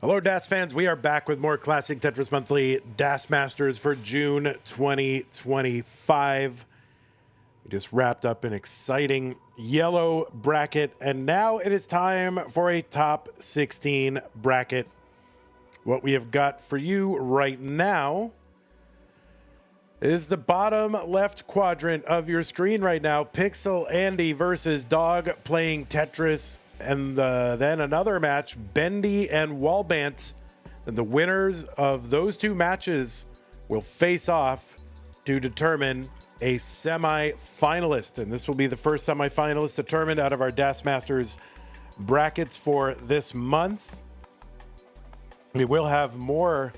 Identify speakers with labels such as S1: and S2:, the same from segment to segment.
S1: Hello, DAS fans. We are back with more Classic Tetris Monthly DAS Masters for June 2025. We just wrapped up an exciting yellow bracket, and now it is time for a top 16 bracket. What we have got for you right now is the bottom left quadrant of your screen right now. Pixel Andy versus Dog playing Tetris. And then another match, Bendy and Wallbant. And the winners of those two matches will face off to determine a semi-finalist. And this will be the first semi-finalist determined out of our DAS Masters brackets for this month. We will have more.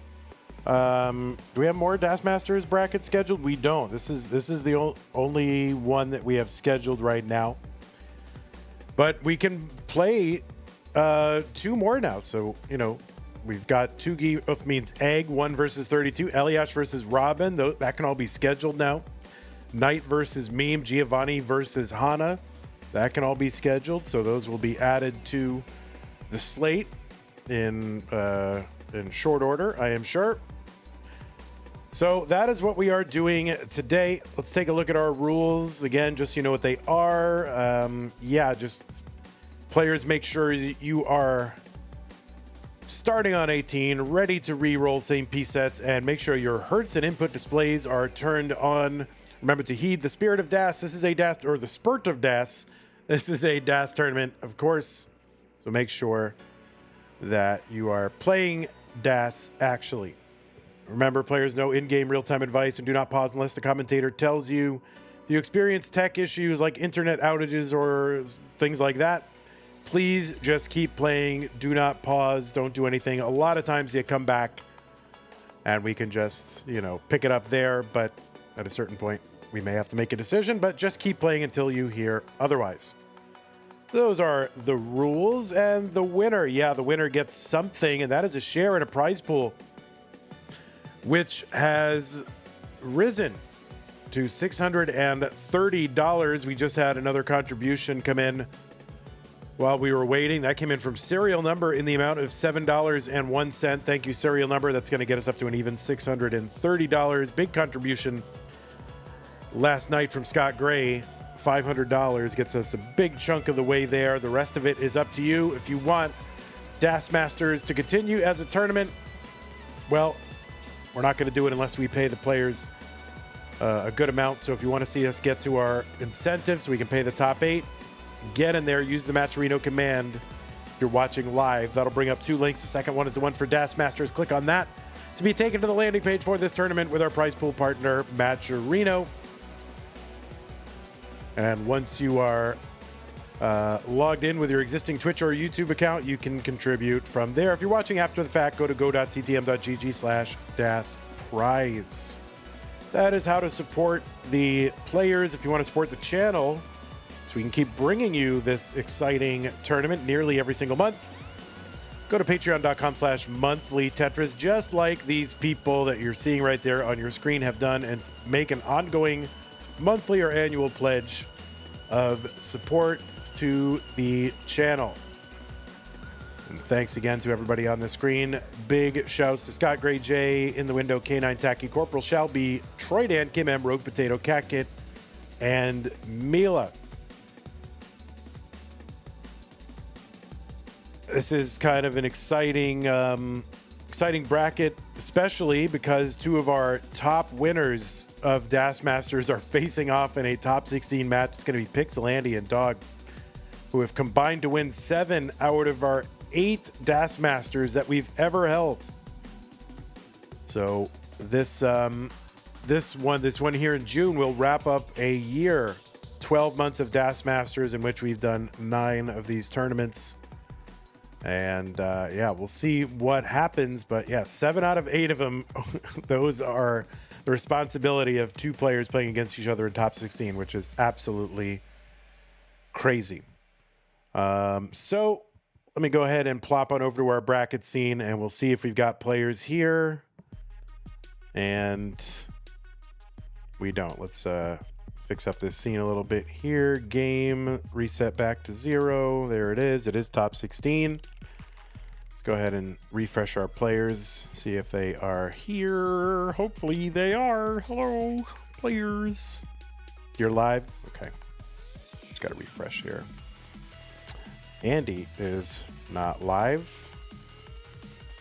S1: Do we have more DAS Masters brackets scheduled? We don't. This is the only one that we have scheduled right now. But we can play two more now. So, we've got two of means Egg, 1 versus 32, Eliash versus Robin. That can all be scheduled now. Knight versus Meme, Giovanni versus Hana. That can all be scheduled. So those will be added to the slate in short order, I am sure. So that is what we are doing today. Let's take a look at our rules. Again, just so you know what they are. Just players, make sure you are starting on 18, ready to re-roll same piece sets, and make sure your hertz and input displays are turned on. Remember to heed the spirit of DAS. This is a DAS, or the spurt of DAS. This is a DAS tournament, of course. So make sure that you are playing DAS actually. Remember, players know in-game real-time advice and do not pause unless the commentator tells you. If you experience tech issues like internet outages or things like that, please just keep playing. Do not pause. Don't do anything. A lot of times you come back and we can just, pick it up there. But at a certain point, we may have to make a decision. But just keep playing until you hear otherwise. Those are the rules. And the winner, the winner gets something. And that is a share in a prize pool, which has risen to $630. We just had another contribution come in while we were waiting. That came in from serial number in the amount of $7.01. Thank you, serial number. That's going to get us up to an even $630. Big contribution last night from Scott Gray. $500 gets us a big chunk of the way there. The rest of it is up to you. If you want DAS Masters to continue as a tournament, well, we're not going to do it unless we pay the players a good amount. So if you want to see us get to our incentives, we can pay the top 8. Get in there. Use the Matcherino command if you're watching live. That'll bring up 2 links. The second one is the one for DAS Masters. Click on that to be taken to the landing page for this tournament with our prize pool partner, Matcherino. And once you are logged in with your existing Twitch or YouTube account, you can contribute from there. If you're watching after the fact, go to go.ctm.gg/DASprize. That is how to support the players. If you want to support the channel, so we can keep bringing you this exciting tournament nearly every single month, go to patreon.com/monthly Tetris, just like these people that you're seeing right there on your screen have done, and make an ongoing monthly or annual pledge of support to the channel. And thanks again to everybody on the screen. Big shouts to Scott Gray J, In the Window, K9 Tacky, Corporal Shelby, Troy Dan, Kim M, Rogue Potato, Cat Kit, and Mila. This is kind of an exciting bracket, especially because 2 of our top winners of DAS Masters are facing off in a top 16 match. It's going to be Pixel Andy and Dog, who have combined to win 7 out of our 8 DAS Masters that we've ever held. So this one here in June will wrap up a year, 12 months of DAS Masters in which we've done 9 of these tournaments. And we'll see what happens. But 7 out of 8 of them, those are the responsibility of 2 players playing against each other in top 16, which is absolutely crazy. So let me go ahead and plop on over to our bracket scene, and we'll see if we've got players here. And we don't. Let's fix up this scene a little bit here. Game, reset back to 0. There it is. It is top 16. Let's go ahead and refresh our players, see if they are here. Hopefully they are. Hello, players. You're live? Okay. Just got to refresh here. Andy is not live.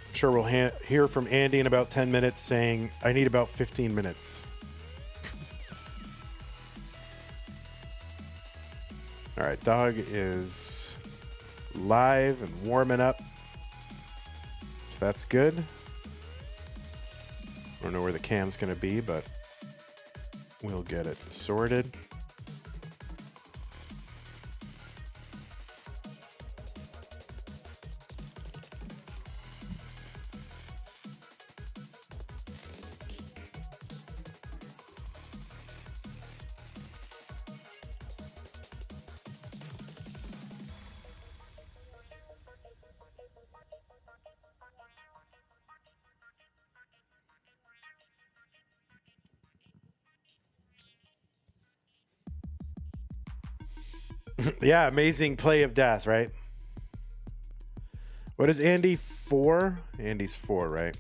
S1: I'm sure we'll hear from Andy in about 10 minutes saying, I need about 15 minutes. All right, dog is live and warming up. So that's good. I don't know where the cam's going to be, but we'll get it sorted. Yeah, amazing play of Das, right? What is Andy 4? Andy's 4, right?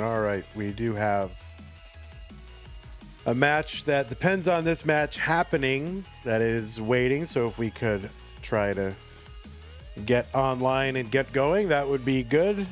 S1: All right, we do have a match that depends on this match happening that is waiting. So if we could try to get online and get going, that would be good.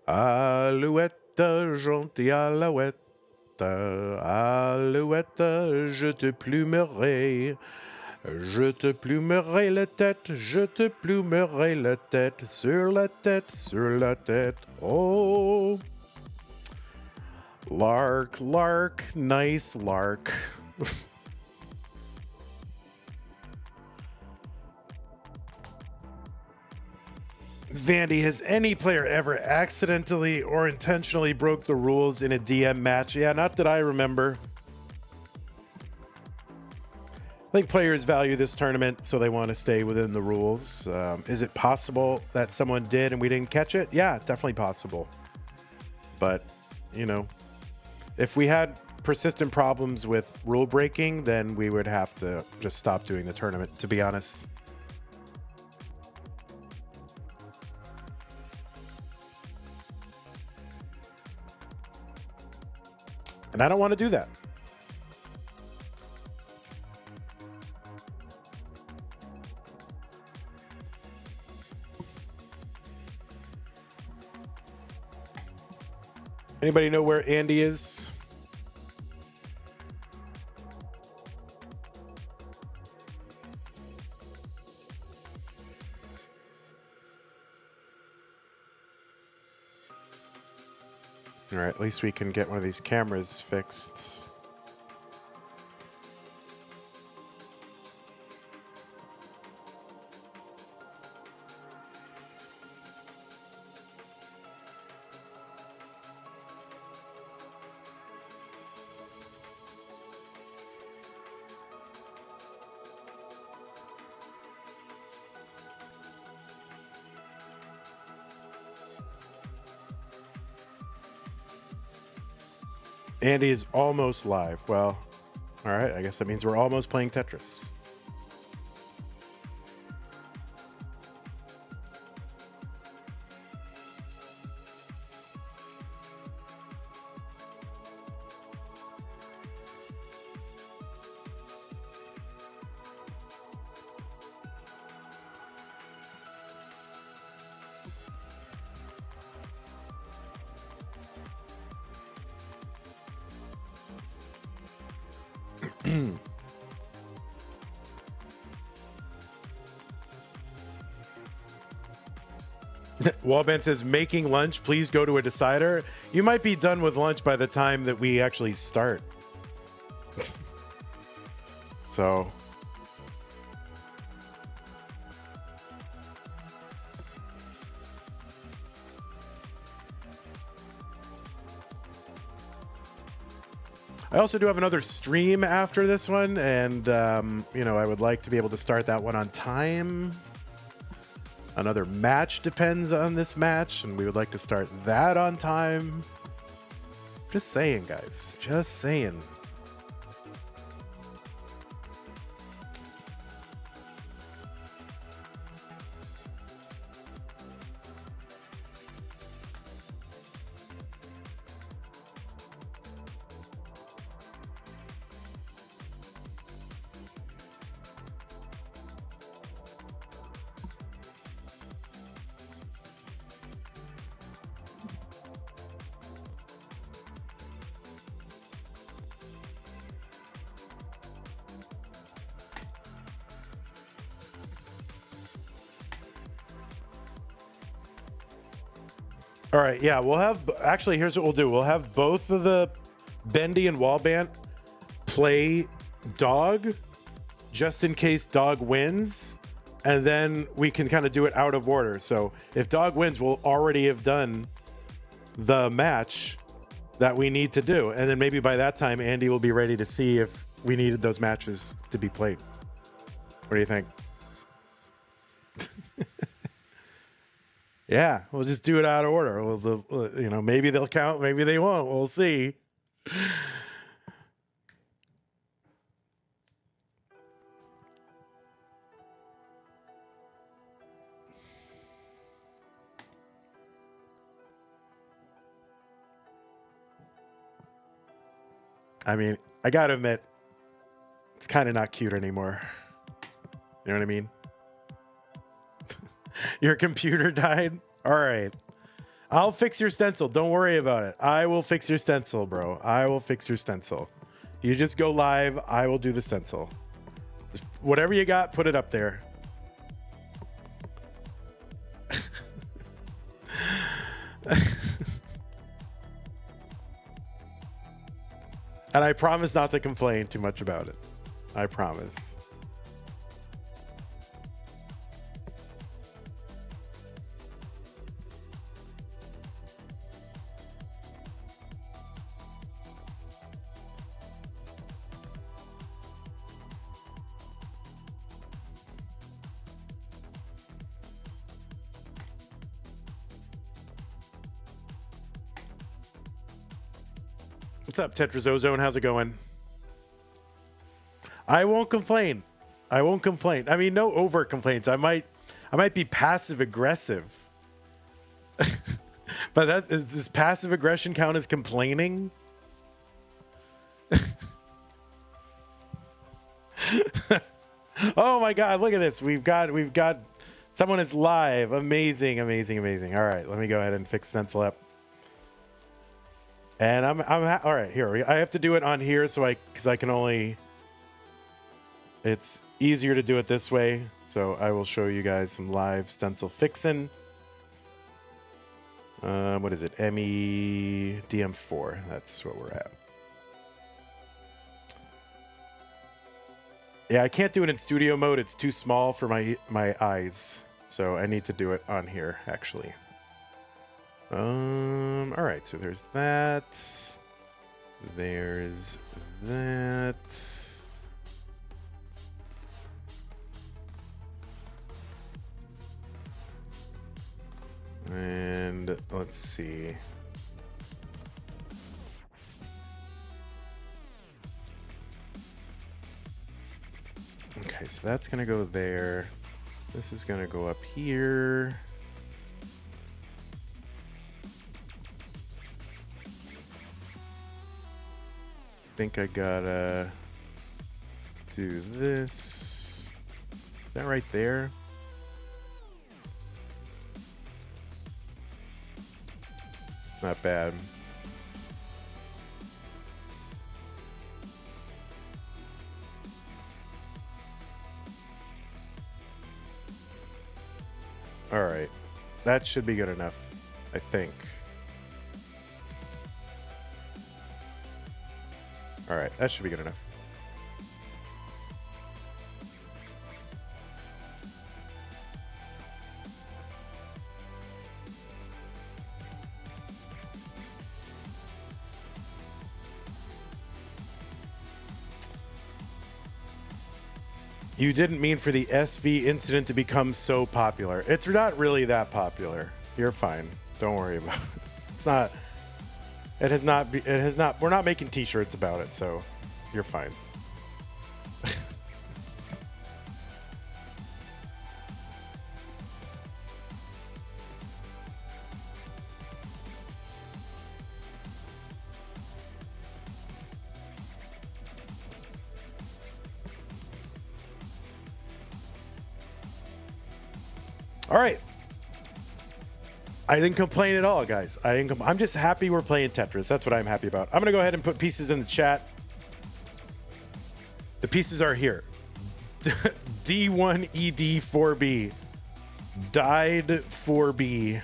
S1: Alouette, gentille alouette, alouette, je te plumerai. Je te plumerai la tête, je te plumerai la tête, sur la tête, sur la tête. Oh, lark, lark, nice lark. Vandy, has any player ever accidentally or intentionally broke the rules in a DM match? Yeah, not that I remember. I think players value this tournament, so they want to stay within the rules. Is it possible that someone did and we didn't catch it? Yeah, definitely possible. But, you know, if we had persistent problems with rule breaking, then we would have to just stop doing the tournament, to be honest. And I don't want to do that. Anybody know where Andy is? All right, at least we can get one of these cameras fixed. Andy is almost live. Well, all right. I guess that means we're almost playing Tetris. Wallbant says, making lunch, please go to a decider. You might be done with lunch by the time that we actually start. So. I also do have another stream after this one, and, you know, I would like to be able to start that one on time. Another match depends on this match, and we would like to start that on time. Just saying, guys. Just saying. All right, yeah, we'll have, actually, here's what we'll do. We'll have both of the Bendy and Wallbant play Dog, just in case Dog wins, and then we can kind of do it out of order. So if Dog wins, we'll already have done the match that we need to do. And then maybe by that time, Andy will be ready to see if we needed those matches to be played. What do you think? Yeah, we'll just do it out of order. You know, maybe they'll count, maybe they won't. We'll see. I mean, I gotta admit, it's kind of not cute anymore. You know what I mean? Your computer died? All right. I'll fix your stencil. Don't worry about it. I will fix your stencil, bro. I will fix your stencil. You just go live. I will do the stencil. Just whatever you got, put it up there. And I promise not to complain too much about it. I promise. What's up, Tetris Ozone? How's it going? I won't complain. I won't complain. I mean, no over complaints. I might be passive aggressive. But does passive aggression count as complaining? Oh my God, look at this. We've got someone is live. Amazing, amazing, amazing. All right, let me go ahead and fix stencil up. And all right, here. I have to do it on here because I can only, it's easier to do it this way. So I will show you guys some live stencil fixing. What is it? MEDM4. That's what we're at. Yeah, I can't do it in studio mode. It's too small for my eyes. So I need to do it on here, actually. All right, so there's that. There's that. And let's see. Okay, so that's going to go there. This is going to go up here. I think I gotta do this. Is that right there? It's not bad. All right. That should be good enough, I think. All right, that should be good enough. You didn't mean for the SV incident to become so popular. It's not really that popular. You're fine. Don't worry about it. It's not. It has not. We're not making t-shirts about it, so you're fine. All right. I didn't complain at all, guys. I'm just happy we're playing Tetris. That's what I'm happy about. I'm going to go ahead and put pieces in the chat. The pieces are here. D1ED4B. Died 4B.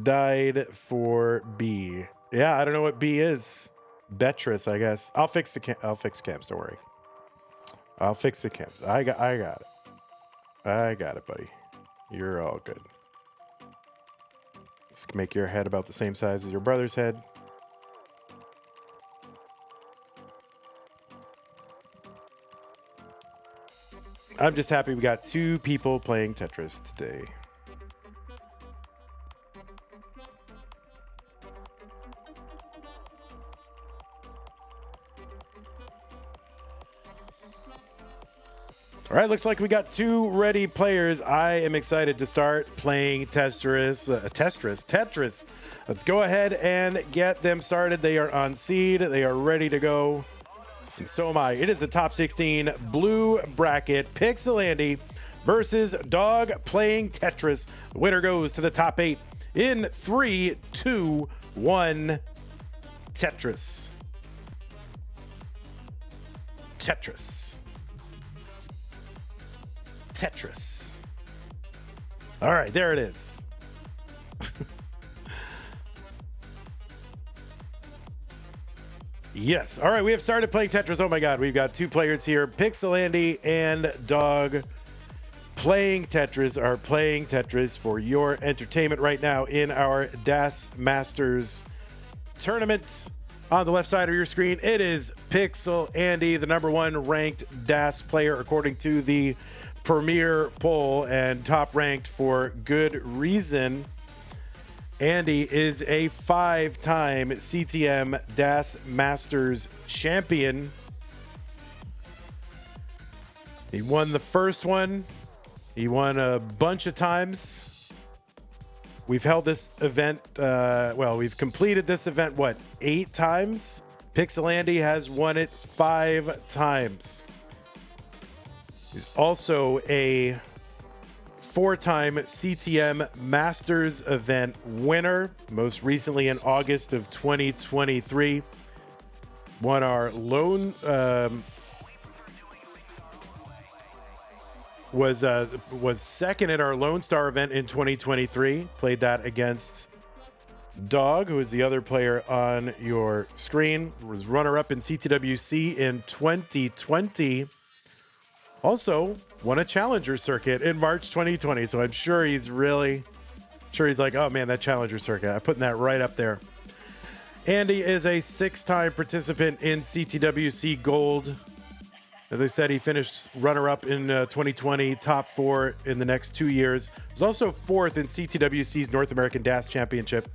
S1: Died for B. Yeah, I don't know what B is. Betris, I guess. I'll fix cams. Don't worry. I'll fix the cams. I got it. I got it, buddy. You're all good. Let's make your head about the same size as your brother's head. I'm just happy we got 2 people playing Tetris today. All right, looks like we got 2 ready players. I am excited to start playing Tetris. Let's go ahead and get them started. They are on seed. They are ready to go. And so am I. It is the top 16 blue bracket. Pixel Andy versus Dog playing Tetris. The winner goes to the top 8 in 3, 2, 1. Tetris. Tetris. Tetris. All right, there it is. Yes. All right, we have started playing Tetris. Oh my God, we've got 2 players here. Pixel Andy and Dog playing Tetris for your entertainment right now in our DAS Masters tournament. On the left side of your screen, it is Pixel Andy, the #1 ranked DAS player according to the Premier poll, and top ranked for good reason. Andy is a 5-time CTM DAS Masters champion. He won the first one. He won a bunch of times. We've held this event, we've completed this event, 8 times? Pixel Andy has won it 5 times. He's also a four-time CTM Masters event winner, most recently in August of 2023. Won our lone, was second at our Lone Star event in 2023. Played that against Dog, who is the other player on your screen. Was runner-up in CTWC in 2020. Also won a challenger circuit in March 2020. So I'm sure he's like, oh man, that challenger circuit. I'm putting that right up there. Andy is a six-time participant in CTWC Gold. As I said, he finished runner-up in 2020, top four in the next 2 years. Was also fourth in CTWC's North American DAS Championship,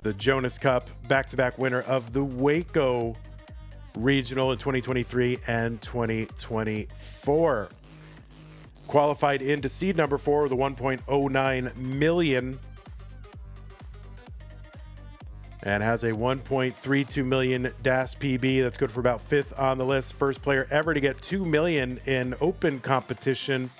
S1: the Jonas Cup, back-to-back winner of the Waco Regional in 2023 and 2024. Qualified into seed number 4 with a 1.09 million. And has a 1.32 million DAS PB. That's good for about 5th on the list. First player ever to get 2 million in open competition.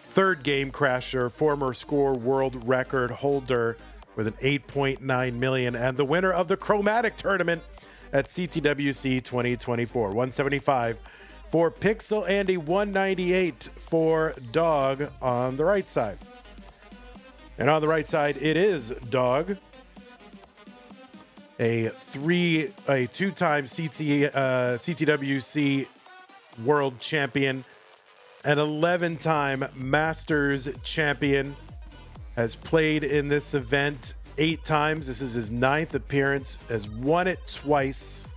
S1: Third game crasher, former score world record holder with an 8.9 million. And the winner of the Chromatic Tournament at CTWC 2024. 175 for Pixel Andy, 198 for Dog on the right side. And on the right side, it is Dog. A two-time CTWC world champion, an 11-time Masters champion, has played in this event 8 times. This is his 9th appearance, has won it twice.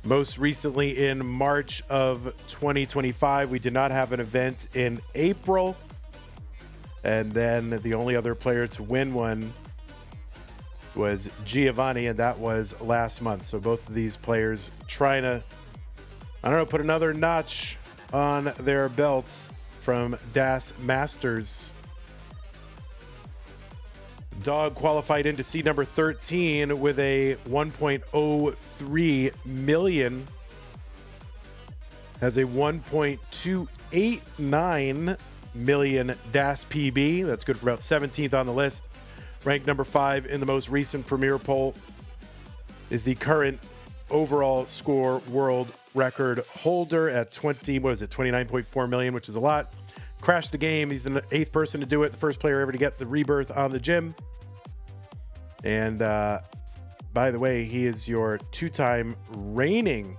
S1: Most recently in March of 2025. We did not have an event in April. And then the only other player to win one was Giovanni, and that was last month. So both of these players trying to, put another notch on their belt from DAS Masters. Dog qualified into seed number 13 with a 1.03 million. Has a 1.289 million DAS PB. That's good for about 17th on the list. Ranked number 5 in the most recent Premier poll. Is the current overall score world record holder at 29.4 million, which is a lot. Crashed the game. He's the 8th person to do it. The first player ever to get the rebirth on the gym. And by the way, he is your 2-time reigning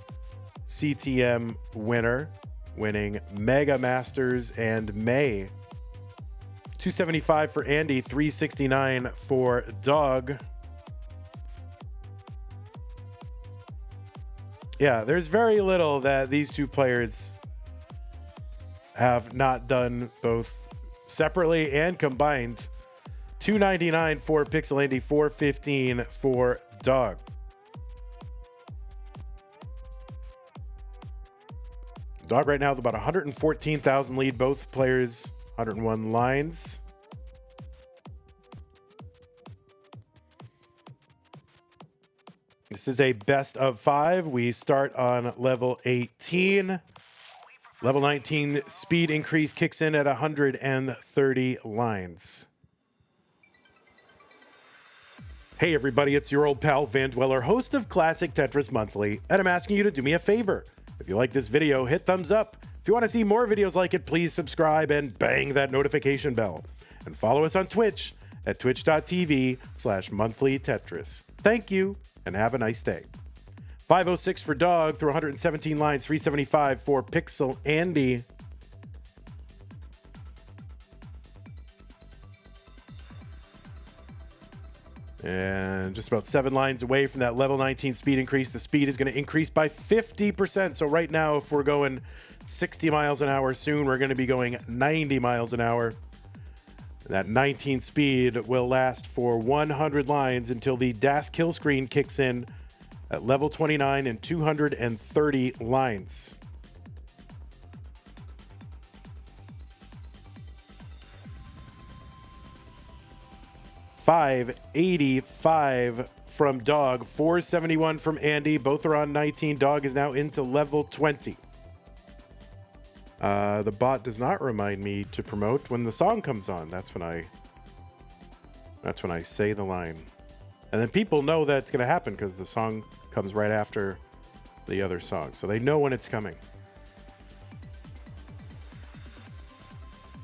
S1: CTM winner, winning Mega Masters and May. 275 for Andy, 369 for Dog. Yeah, there's very little that these two players have not done both separately and combined. 299 for Pixel Andy, 415 for Dog. Dog right now with about 114,000 lead. Both players 101 lines. This is a best of 5. We start on level 18. Level 19 speed increase kicks in at 130 lines. Hey everybody, it's your old pal Van Dweller, host of Classic Tetris Monthly, and I'm asking you to do me a favor. If you like this video, hit thumbs up. If you want to see more videos like it, please subscribe and bang that notification bell. And follow us on Twitch at twitch.tv/monthlytetris. Thank you, and have a nice day. 506 for Dog through 117 lines, 375 for Pixel Andy. And just about 7 lines away from that level 19 speed increase. The speed is going to increase by 50%. So right now, if we're going 60 miles an hour soon, we're going to be going 90 miles an hour. That 19 speed will last for 100 lines until the DAS kill screen kicks in at level 29 and 230 lines. $585 from Dog, $471 from Andy. Both are on 19. Dog is now into level 20. The bot does not remind me to promote when the song comes on. That's when I say the line. And then people know that it's going to happen because the song comes right after the other song. So they know when it's coming.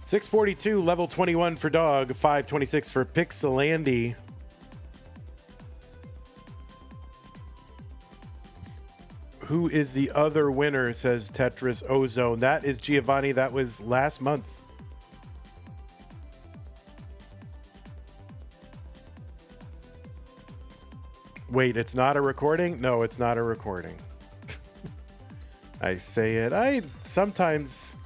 S1: 642, level 21 for Dog, 526 for Pixelandy. Who is the other winner, says Tetris Ozone. That is Giovanni. That was last month. Wait, it's not a recording? No, it's not a recording. I say it. I sometimes,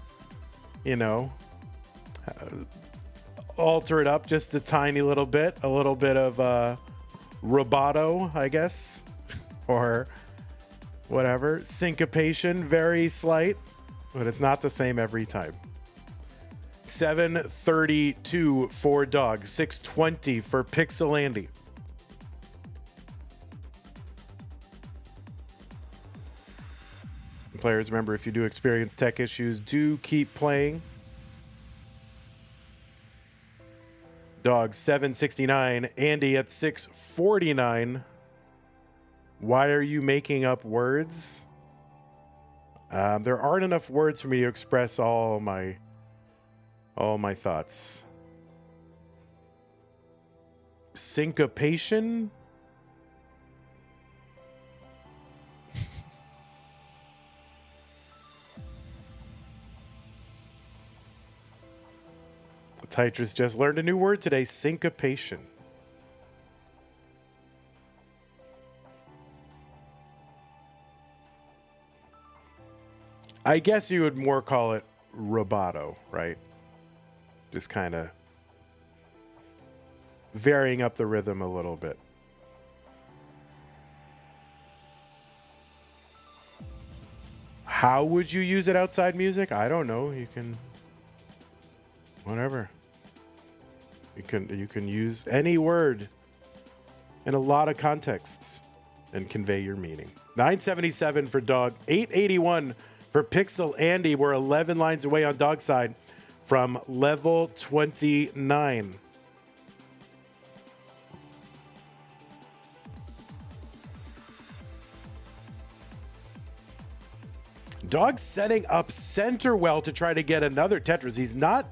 S1: alter it up just a tiny little bit. A little bit of rubato, I guess. Or whatever. Syncopation, very slight. But it's not the same every time. 732 for Dog. 620 for Pixelandy. Players, remember, if you do experience tech issues, do keep playing. Dog 769, Andy at 649. Why are you making up words? There aren't enough words for me to express all my thoughts. Syncopation? Tetris just learned a new word today, syncopation. I guess you would more call it rubato, right? Just kind of varying up the rhythm a little bit. How would you use it outside music? I don't know. You can... whatever. You can use any word in a lot of contexts and convey your meaning. 977 for Dog, 881 for Pixelandy. We're 11 lines away on Dog's side from level 29. Dog's setting up center well to try to get another Tetris. He's not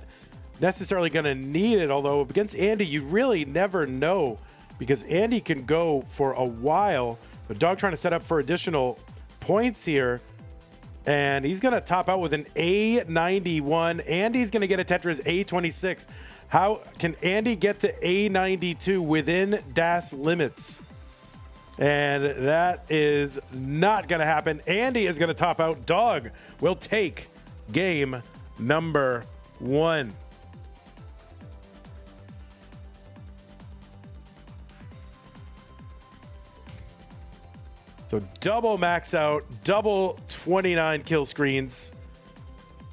S1: necessarily going to need it, although against Andy, you really never know because Andy can go for a while. But Dog trying to set up for additional points here, and he's going to top out with an A91. Andy's going to get a Tetris A26. How can Andy get to A92 within DAS limits? And that is not going to happen. Andy is going to top out. Dog will take game number 1. So double max out, double 29 kill screens.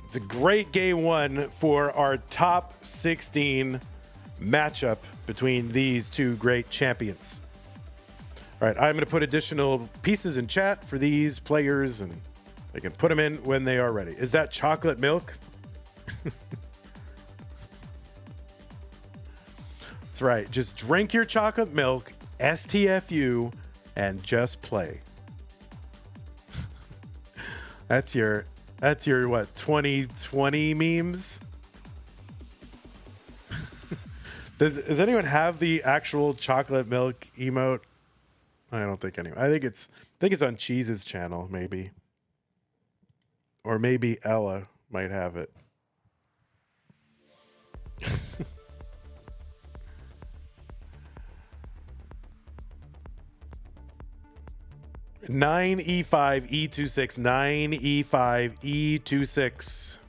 S1: It's a great game 1 for our top 16 matchup between these two great champions. All right, I'm going to put additional pieces in chat for these players, and they can put them in when they are ready. Is that chocolate milk? That's right. Just drink your chocolate milk, STFU, and just play. That's your what, 2020 memes? Does anyone have the actual chocolate milk emote? I don't think anyone. I think it's on Cheese's channel, maybe. Or maybe Ella might have it. 9E5 E26. 9E5 E26.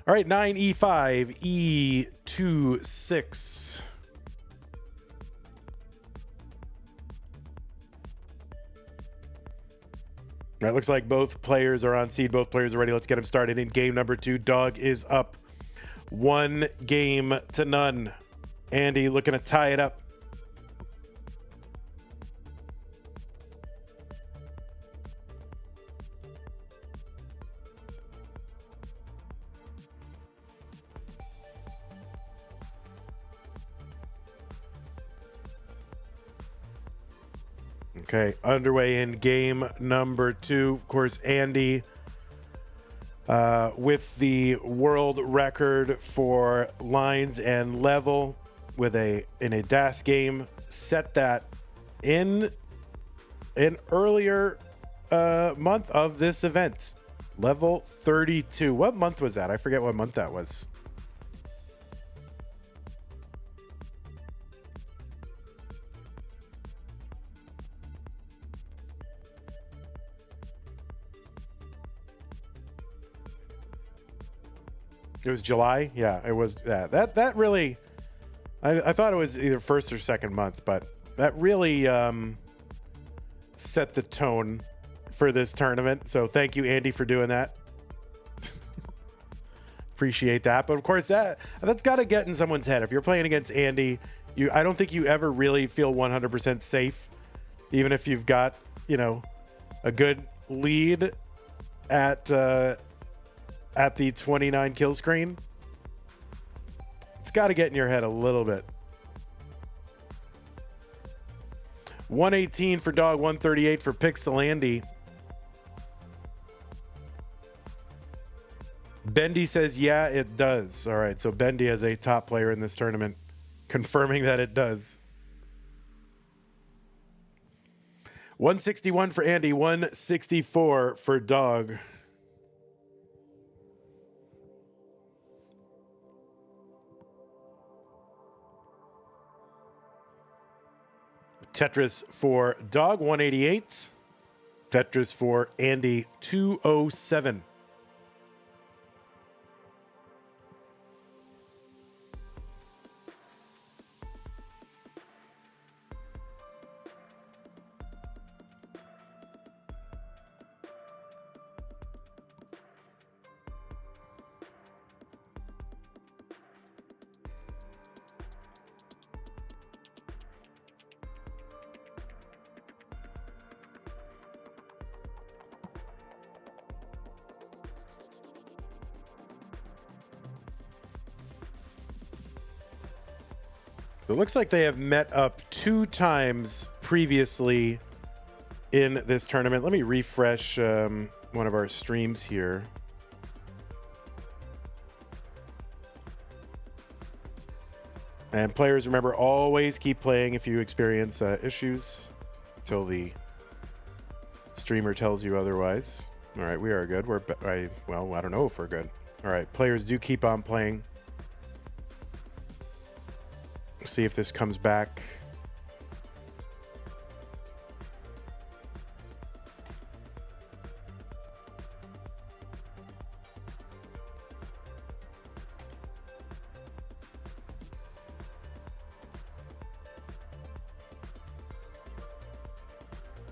S1: All right, 9E5 E26. It looks like both players are on seed. Both players are ready. Let's get them started in game number 2. Dog is up 1-0. Andy looking to tie it up. Okay, underway in game number 2. Of course, Andy with the world record for lines and level in a DAS game, set that in an earlier month of this event. Level 32. What month was that? I forget what month that was. It was July. Yeah, it was. Yeah, that really. I thought it was either first or second month, but that really set the tone for this tournament. So thank you, Andy, for doing that. Appreciate that. But of course, that's got to get in someone's head. If you're playing against Andy, I don't think you ever really feel 100% safe, even if you've got a good lead at the 29 kill screen. It's got to get in your head a little bit. 118 for Dog, 138 for Pixel Andy. Bendy says, yeah, it does. All right, so Bendy as a top player in this tournament, confirming that it does. 161 for Andy, 164 for Dog. Tetris for Dog, 188. Tetris for Andy, 207. It looks like they have met up 2 times previously in this tournament. Let me refresh one of our streams here. And players, remember, always keep playing if you experience issues until the streamer tells you otherwise. All right, we are good. Well, I don't know if we're good. All right, players do keep on playing. See if this comes back.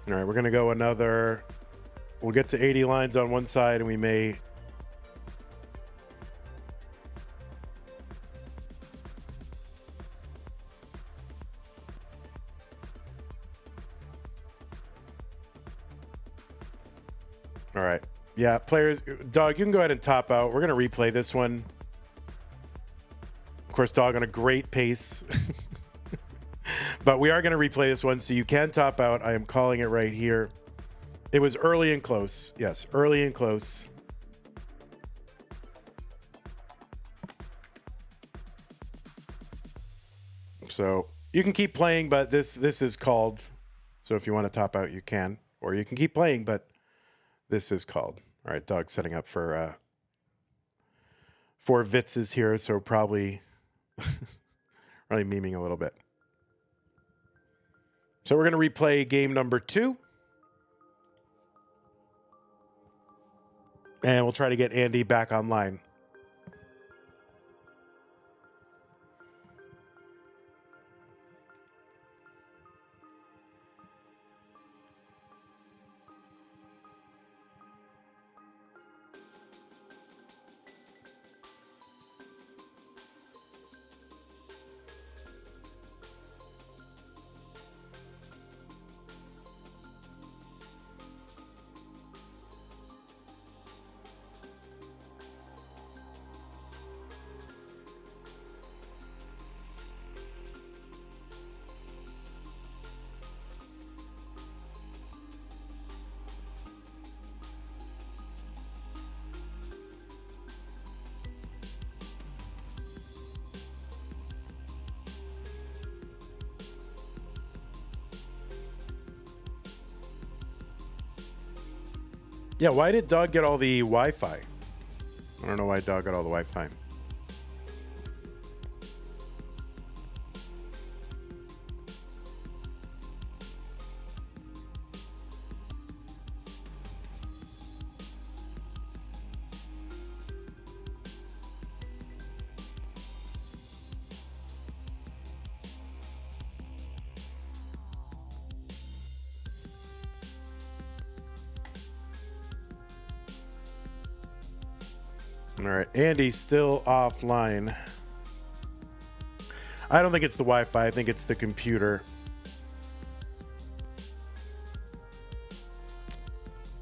S1: All right, we're going to go another. We'll get to 80 lines on one side, and we may. All right. Yeah, players. Dog, you can go ahead and top out. We're going to replay this one. Of course, Dog on a great pace. But we are going to replay this one, so you can top out. I am calling it right here. It was early and close. Yes, early and close. So you can keep playing, but this is called. So if you want to top out, you can. Or you can keep playing, but this is called. All right, Dog setting up for Vitzes here, so probably really memeing a little bit. So we're going to replay game number 2. And we'll try to get Andy back online. Yeah, why did Dog get all the Wi-Fi? I don't know why Dog got all the Wi-Fi. All right, Andy's still offline. I don't think it's the Wi-Fi. I think it's the computer.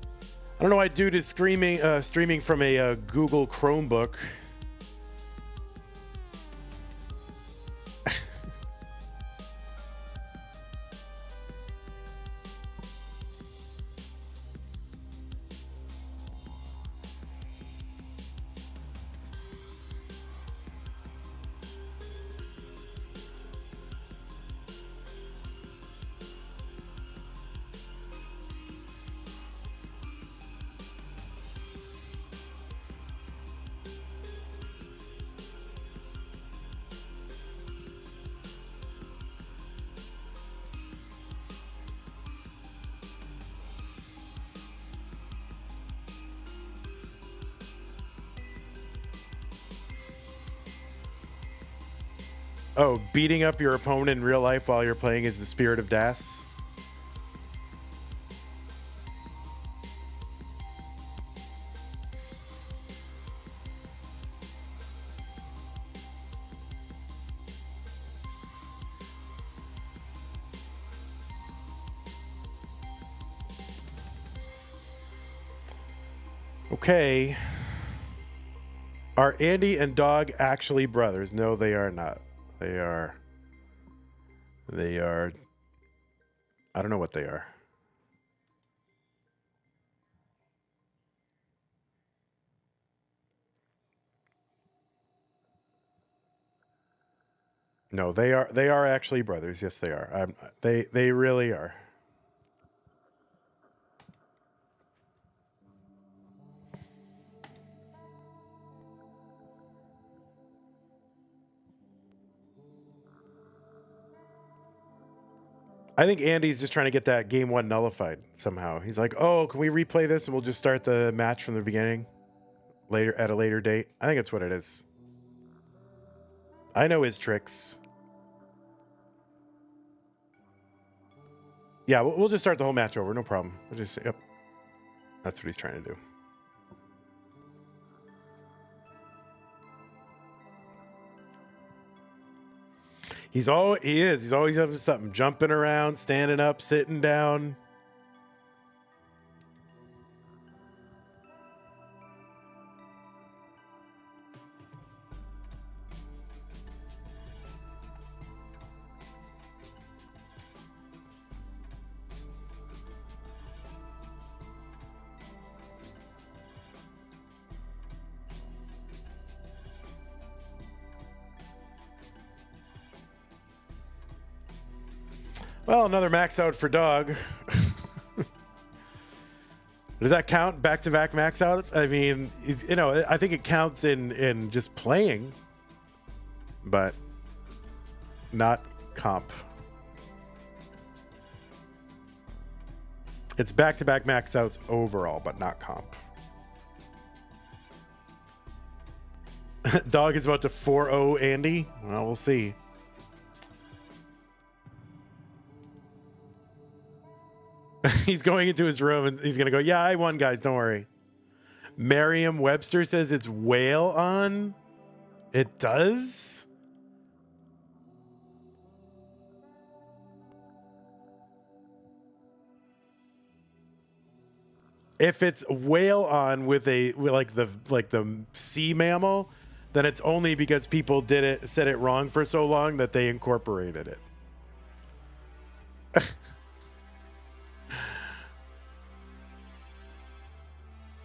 S1: I don't know why dude is streaming from a Google Chromebook. Oh, beating up your opponent in real life while you're playing is the spirit of DAS? Okay. Are Andy and Dog actually brothers? No, they are not. They are. I don't know what they are. No, they are. They are actually brothers. Yes, they are. They really are. I think Andy's just trying to get that game one nullified somehow. He's like, "Oh, can we replay this and we'll just start the match from the beginning later at a later date?" I think that's what it is. I know his tricks. Yeah, we'll just start the whole match over. No problem. We'll just yep. That's what he's trying to do. He is. He's always up to something. Jumping around, standing up, sitting down. Well, another max out for Dog. Does that count? Back-to-back max outs? I mean, I think it counts in just playing, but not comp. It's back-to-back max outs overall, but not comp. Dog is about to 4-0 Andy. Well, we'll see. He's going into his room and he's going to go, "Yeah, I won, guys. Don't worry." Merriam-Webster says it's whale on. It does? If it's whale on with the sea mammal, then it's only because people said it wrong for so long that they incorporated it.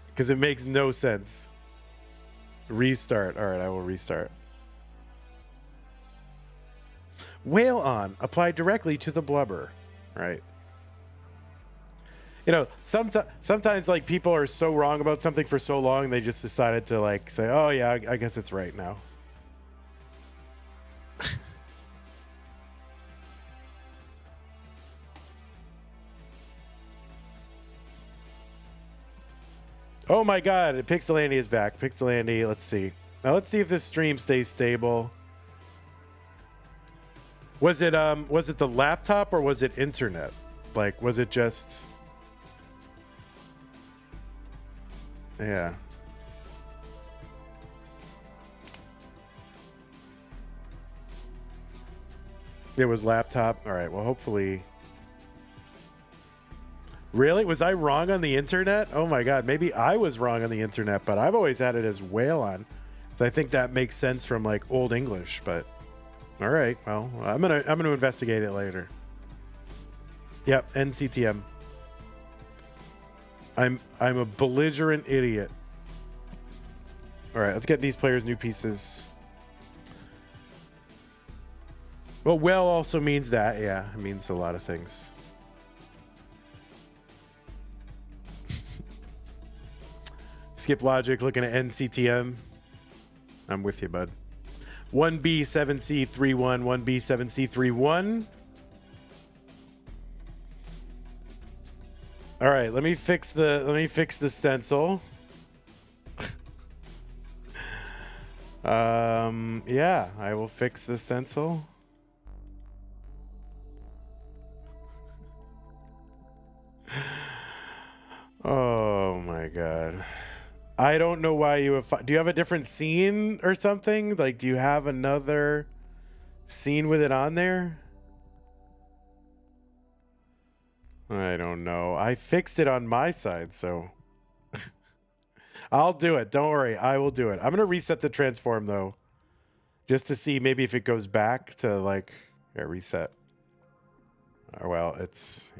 S1: Because it makes no sense. Restart. All right, I will restart. Whale on. Apply directly to the blubber. Right. You know, sometimes like people are so wrong about something for so long, they just decided to like say, "Oh yeah, I guess it's right now." Oh my God, Pixelandy is back. Pixelandy, let's see. Now let's see if this stream stays stable. Was it the laptop or was it internet? Like, was it just? Yeah. It was laptop. All right. Well, hopefully. Really? Was I wrong on the internet? Oh my God. Maybe I was wrong on the internet, but I've always had it as whale on. So I think that makes sense from like Old English, but all right. Well, I'm gonna investigate it later. Yep, NCTM. I'm a belligerent idiot. All right, let's get these players new pieces. Well also means that. Yeah, it means a lot of things. Skip Logic looking at NCTM. I'm with you, bud. 1B7C31, 1B7C31. All right, let me fix the stencil. Yeah, I will fix the stencil. Oh my God. I don't know why you have. Do you have a different scene or something? Like, do you have another scene with it on there? I don't know. I fixed it on my side, so I'll do it. Don't worry. I will do it. I'm going to reset the transform, though, just to see maybe if it goes back to, like, yeah, reset. Oh, well, it's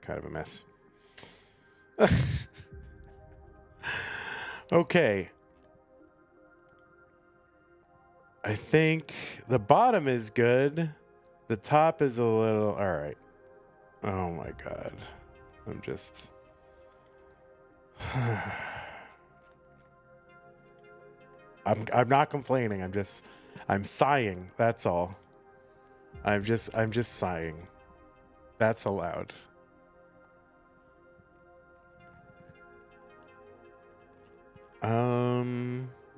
S1: kind of a mess. Okay. I think the bottom is good. The top is a little... All right. Oh, my God. I'm just... I'm not complaining. I'm sighing. That's all. I'm just sighing. That's allowed.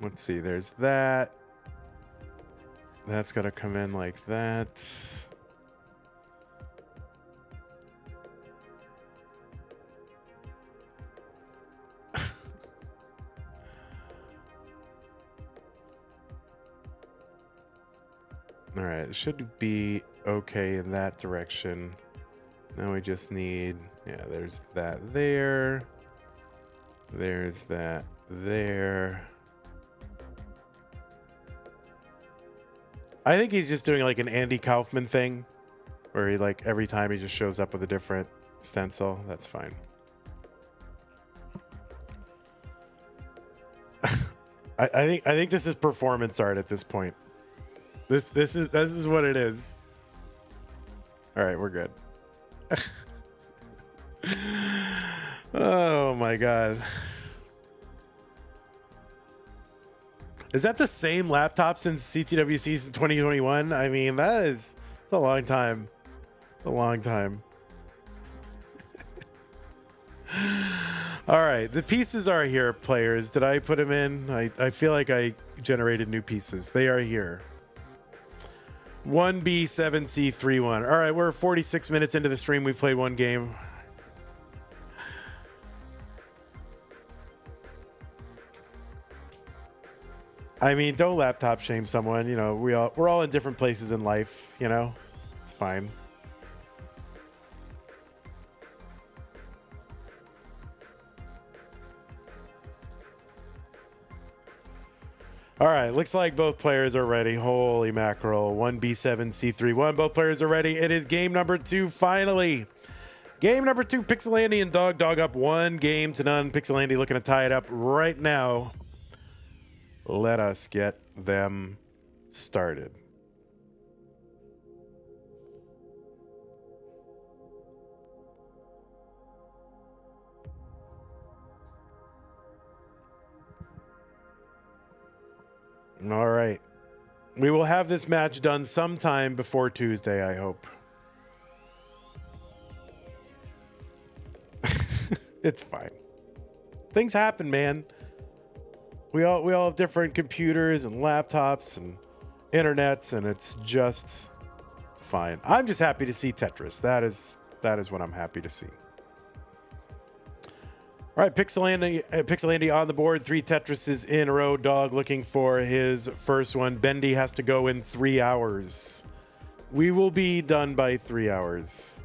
S1: Let's see. There's that. That's got to come in like that. All right, it should be okay in that direction. Now we just need, yeah, there's that there. There's that there. I think he's just doing like an Andy Kaufman thing where he like every time he just shows up with a different stencil. That's fine. I think this is performance art at this point. This is what it is. All right, we're good. Oh my God. Is that the same laptop since CTWC since 2021? I mean, it's a long time. It's a long time. All right, the pieces are here, players. Did I put them in? I feel like I generated new pieces. They are here. 1B7C31. All right, we're 46 minutes into the stream. We've played one game. I mean, don't laptop shame someone. You know, we're all in different places in life. You know, it's fine. All right, looks like both players are ready. Holy mackerel. 1B7C31. Both players are ready. It is game number 2, finally. Game number 2, Pixelandy and Dog. Dog up 1-0. Pixelandy looking to tie it up right now. Let us get them started. All right. We will have this match done sometime before Tuesday, I hope. It's fine. Things happen, man. We all have different computers and laptops and internets, and it's just fine. I'm just happy to see Tetris. That is what I'm happy to see. All right, Pixelandy on the board. 3 Tetrises in a row. Dog looking for his first one. Bendy has to go in 3 hours. We will be done by 3 hours.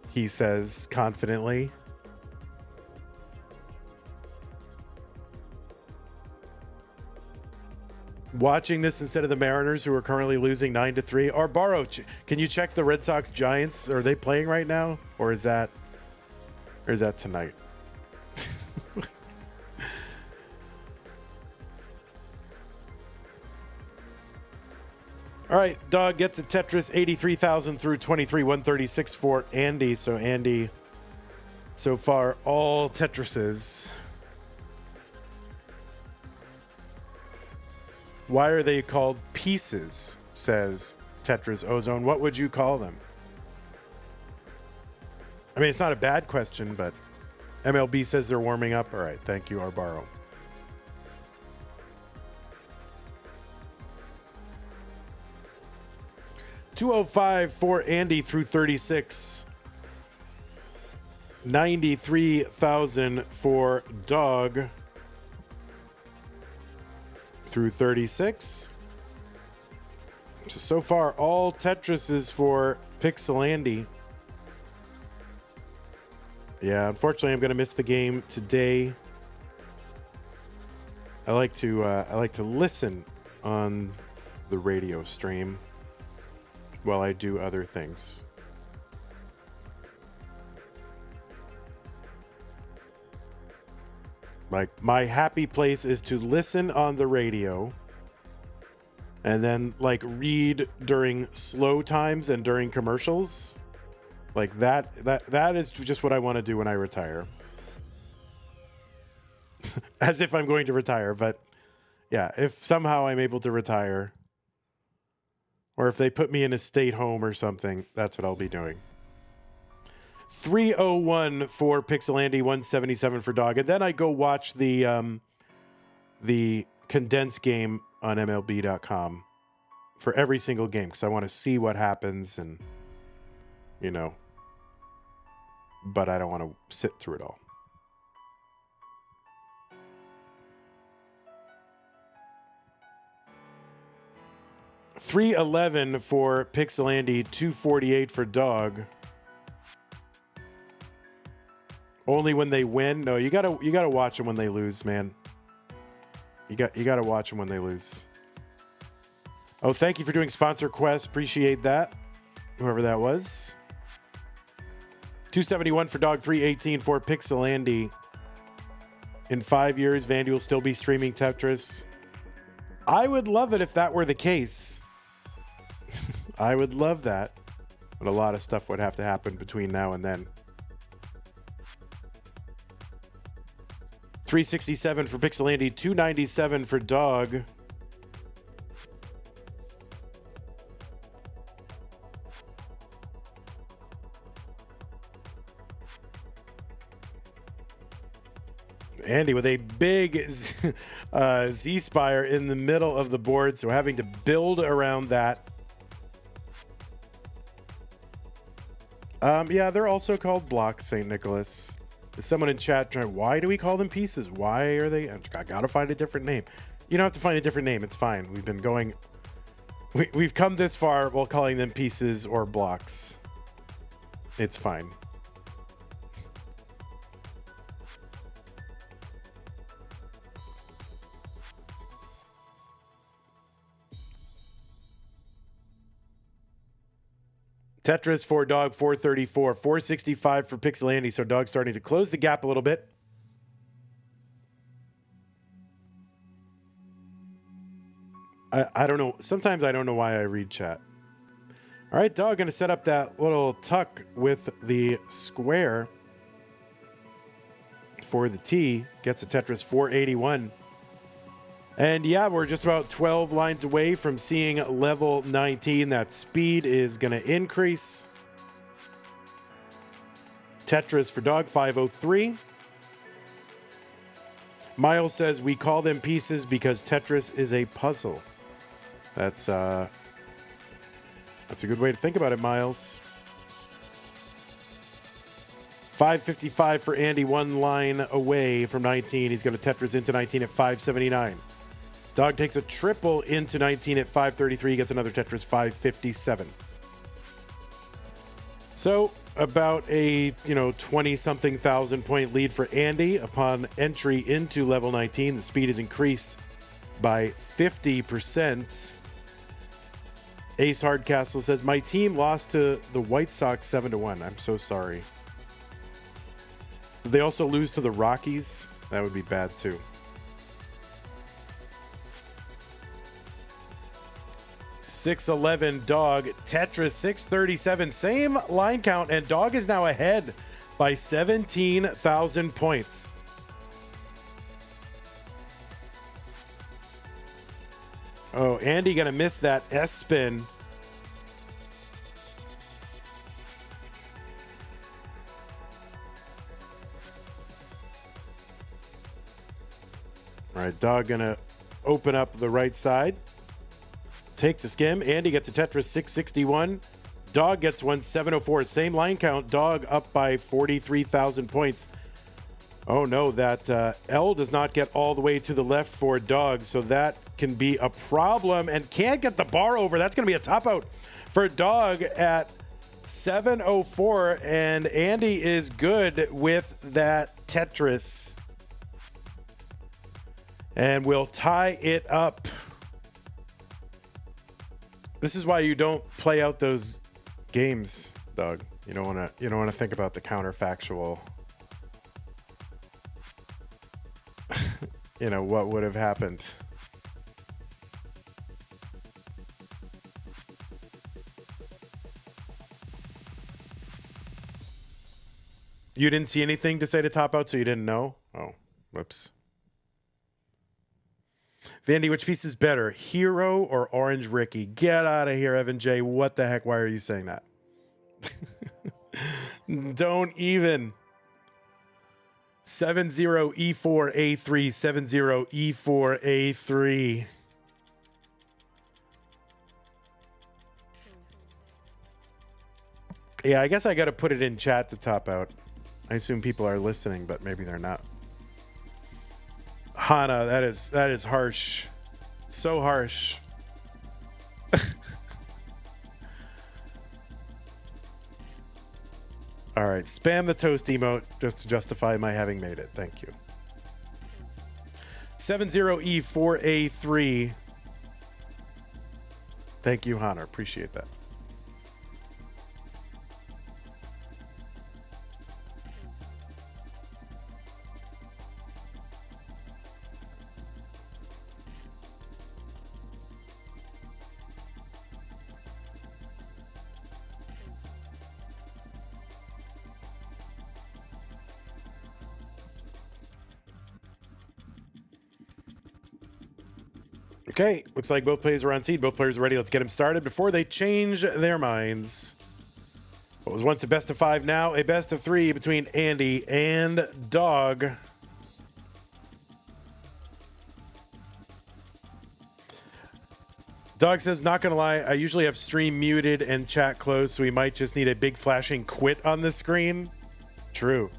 S1: He says confidently. Watching this instead of the Mariners, who are currently losing 9-3. Arbaro, can you check the Red Sox Giants? Are they playing right now, or is that tonight? All right, Dog gets a Tetris, 83,000 through 23, 136 for Andy. So Andy, so far, all Tetrises. Why are they called pieces, says Tetris Ozone. What would you call them? I mean, it's not a bad question, but MLB says they're warming up. All right, thank you, Arbaro. $205 for Andy through 36. 93,000 for Dog through 36. So far, all Tetrises for Pixelandy. Yeah, unfortunately, I'm going to miss the game today. I like to listen on the radio stream while I do other things. Like, my happy place is to listen on the radio and then, like, read during slow times and during commercials. Like, that is just what I want to do when I retire. As if I'm going to retire, but yeah, if somehow I'm able to retire, or if they put me in a state home or something, that's what I'll be doing. 301 for Pixelandy, 177 for Dog. And then I go watch the condensed game on MLB.com for every single game, because I want to see what happens, and, you know, but I don't want to sit through it all. $311 for Pixelandy, $248 for Dog. Only when they win? No, you gotta watch them when they lose, man. You gotta watch them when they lose. Oh, thank you for doing Sponsor Quest. Appreciate that. Whoever that was. 271 for Dog, 318 for Pixelandy. In 5 years, Vandy will still be streaming Tetris. I would love it if that were the case. I would love that. But a lot of stuff would have to happen between now and then. 367 for Pixelandy, 297 for Dog. Andy with a big Z-Spire in the middle of the board, so having to build around that. Yeah, they're also called blocks, St. Nicholas. Is someone in chat trying, why do we call them pieces? Why are they? I gotta find a different name. You don't have to find a different name. It's fine. We've been going... We've come this far while calling them pieces or blocks. It's fine. Tetris for Dog, 434. 465 for Pixelandy, so Dog's starting to close the gap a little bit. I don't know. Sometimes I don't know why I read chat. All right, Dog going to set up that little tuck with the square for the T. Gets a Tetris, 481. And yeah, we're just about 12 lines away from seeing level 19. That speed is going to increase. Tetris for Dog 503. Miles says we call them pieces because Tetris is a puzzle. That's a good way to think about it, Miles. 555 for Andy, one line away from 19. He's going to Tetris into 19 at 579. Dog takes a triple into 19 at 533. He gets another Tetris 557. So about a 20-something thousand point lead for Andy upon entry into level 19. The speed is increased by 50%. Ace Hardcastle says, my team lost to the White Sox 7-1. I'm so sorry. Did they also lose to the Rockies? That would be bad too. $611 Dog, Tetris 637, same line count, and Dog is now ahead by 17,000 points. Oh, Andy gonna miss that S spin. All right, Dog gonna open up the right side. Takes a skim. Andy gets a Tetris 661. Dog gets one 704. Same line count. Dog up by 43,000 points. Oh no, that L does not get all the way to the left for Dog, so that can be a problem and can't get the bar over. That's going to be a top out for Dog at 704, and Andy is good with that Tetris. And we'll tie it up. This is why you don't play out those games, Doug. You don't want to think about the counterfactual. What would have happened. You didn't see anything to say to top out, so you didn't know? Oh, whoops. Vandy, which piece is better, Hero or Orange Ricky? Get out of here, Evan J. What the heck? Why are you saying that? Don't even. 70E4A3, 70E4A3. Yeah, I guess I got to put it in chat to top out. I assume people are listening, but maybe they're not. Hana, that is harsh. So harsh. All right, spam the toast emote just to justify my having made it. Thank you. 70E4A3. Thank you, Hana. Appreciate that. Okay, looks like both players are on seed. Both players are ready. Let's get them started before they change their minds. What was once a best of 5, now a best of 3 between Andy and Dog. Dog says, not gonna lie, I usually have stream muted and chat closed, so we might just need a big flashing quit on the screen. True.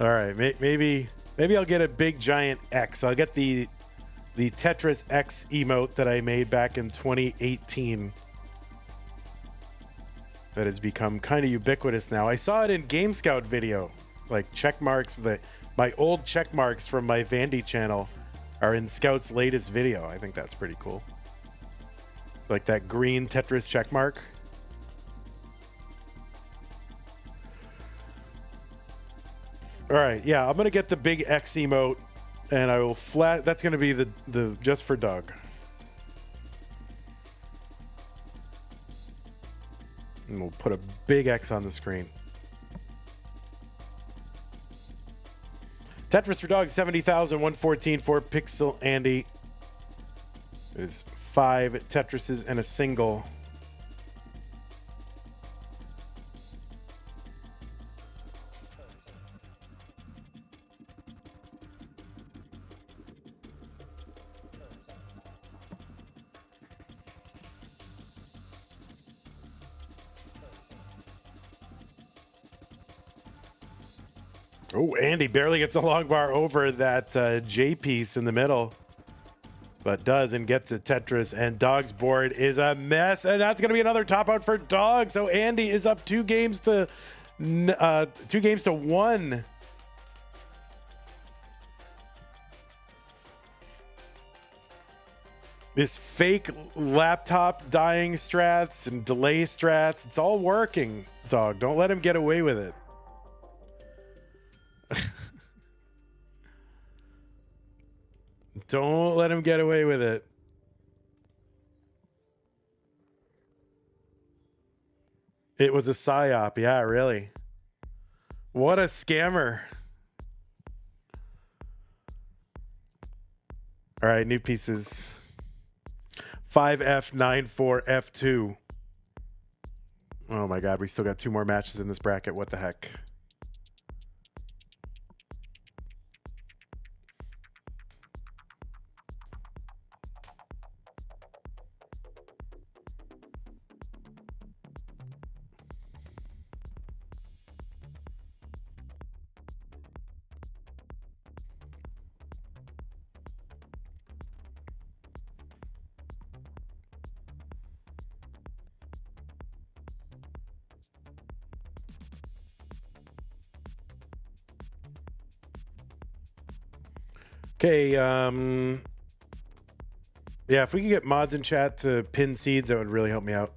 S1: All right, maybe I'll get a big giant X. I'll get the Tetris X emote that I made back in 2018. That has become kind of ubiquitous now. I saw it in Game Scout video, like check marks. My old check marks from my Vandy channel are in Scout's latest video. I think that's pretty cool. Like that green Tetris check mark. All right, yeah, I'm gonna get the big X emote, and I will flat. That's gonna be the just for Doug. And we'll put a big X on the screen. Tetris for Dog, 70,000, 114 for Pixel Andy. It is 5 Tetrises and a single. Oh, Andy barely gets a long bar over that J piece in the middle, but does and gets a Tetris. And Dog's board is a mess, and that's going to be another top out for Dog. So Andy is up 2 games to 1. This fake laptop dying strats and delay strats, it's all working, Dog. Don't let him get away with it. Don't let him get away with it. It was a psyop. Yeah, really. What a scammer. All right, new pieces. 5F, 9-4, F2. Oh my God, we still got 2 more matches in this bracket. What the heck? Okay, yeah, if we could get mods in chat to pin seeds, that would really help me out.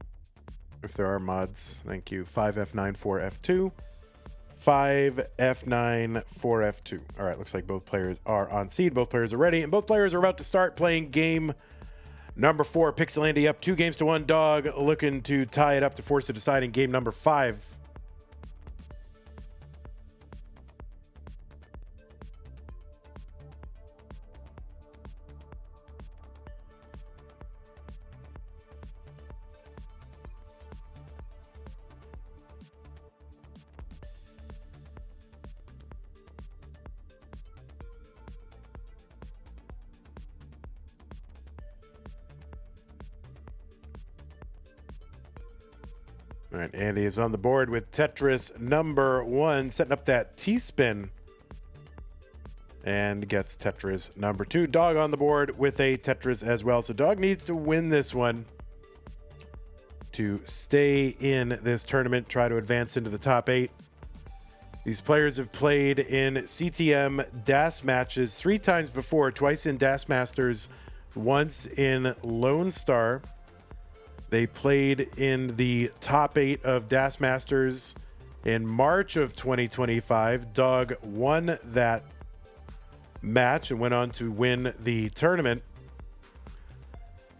S1: If there are mods, thank you. 5F9-4F2. 5F9-4F2. All right, looks like both players are on seed. Both players are ready, and both players are about to start playing game number 4. Pixel Andy up 2 games to 1. Dog looking to tie it up to force a decide in game number 5. All right, Andy is on the board with Tetris number 1, setting up that T-spin. And gets Tetris number 2. Dog on the board with a Tetris as well. So Dog needs to win this one to stay in this tournament, try to advance into the top 8. These players have played in CTM DAS matches 3 times before, twice in DAS Masters, once in Lone Star. They played in the top 8 of DAS Masters in March of 2025. Dog won that match and went on to win the tournament.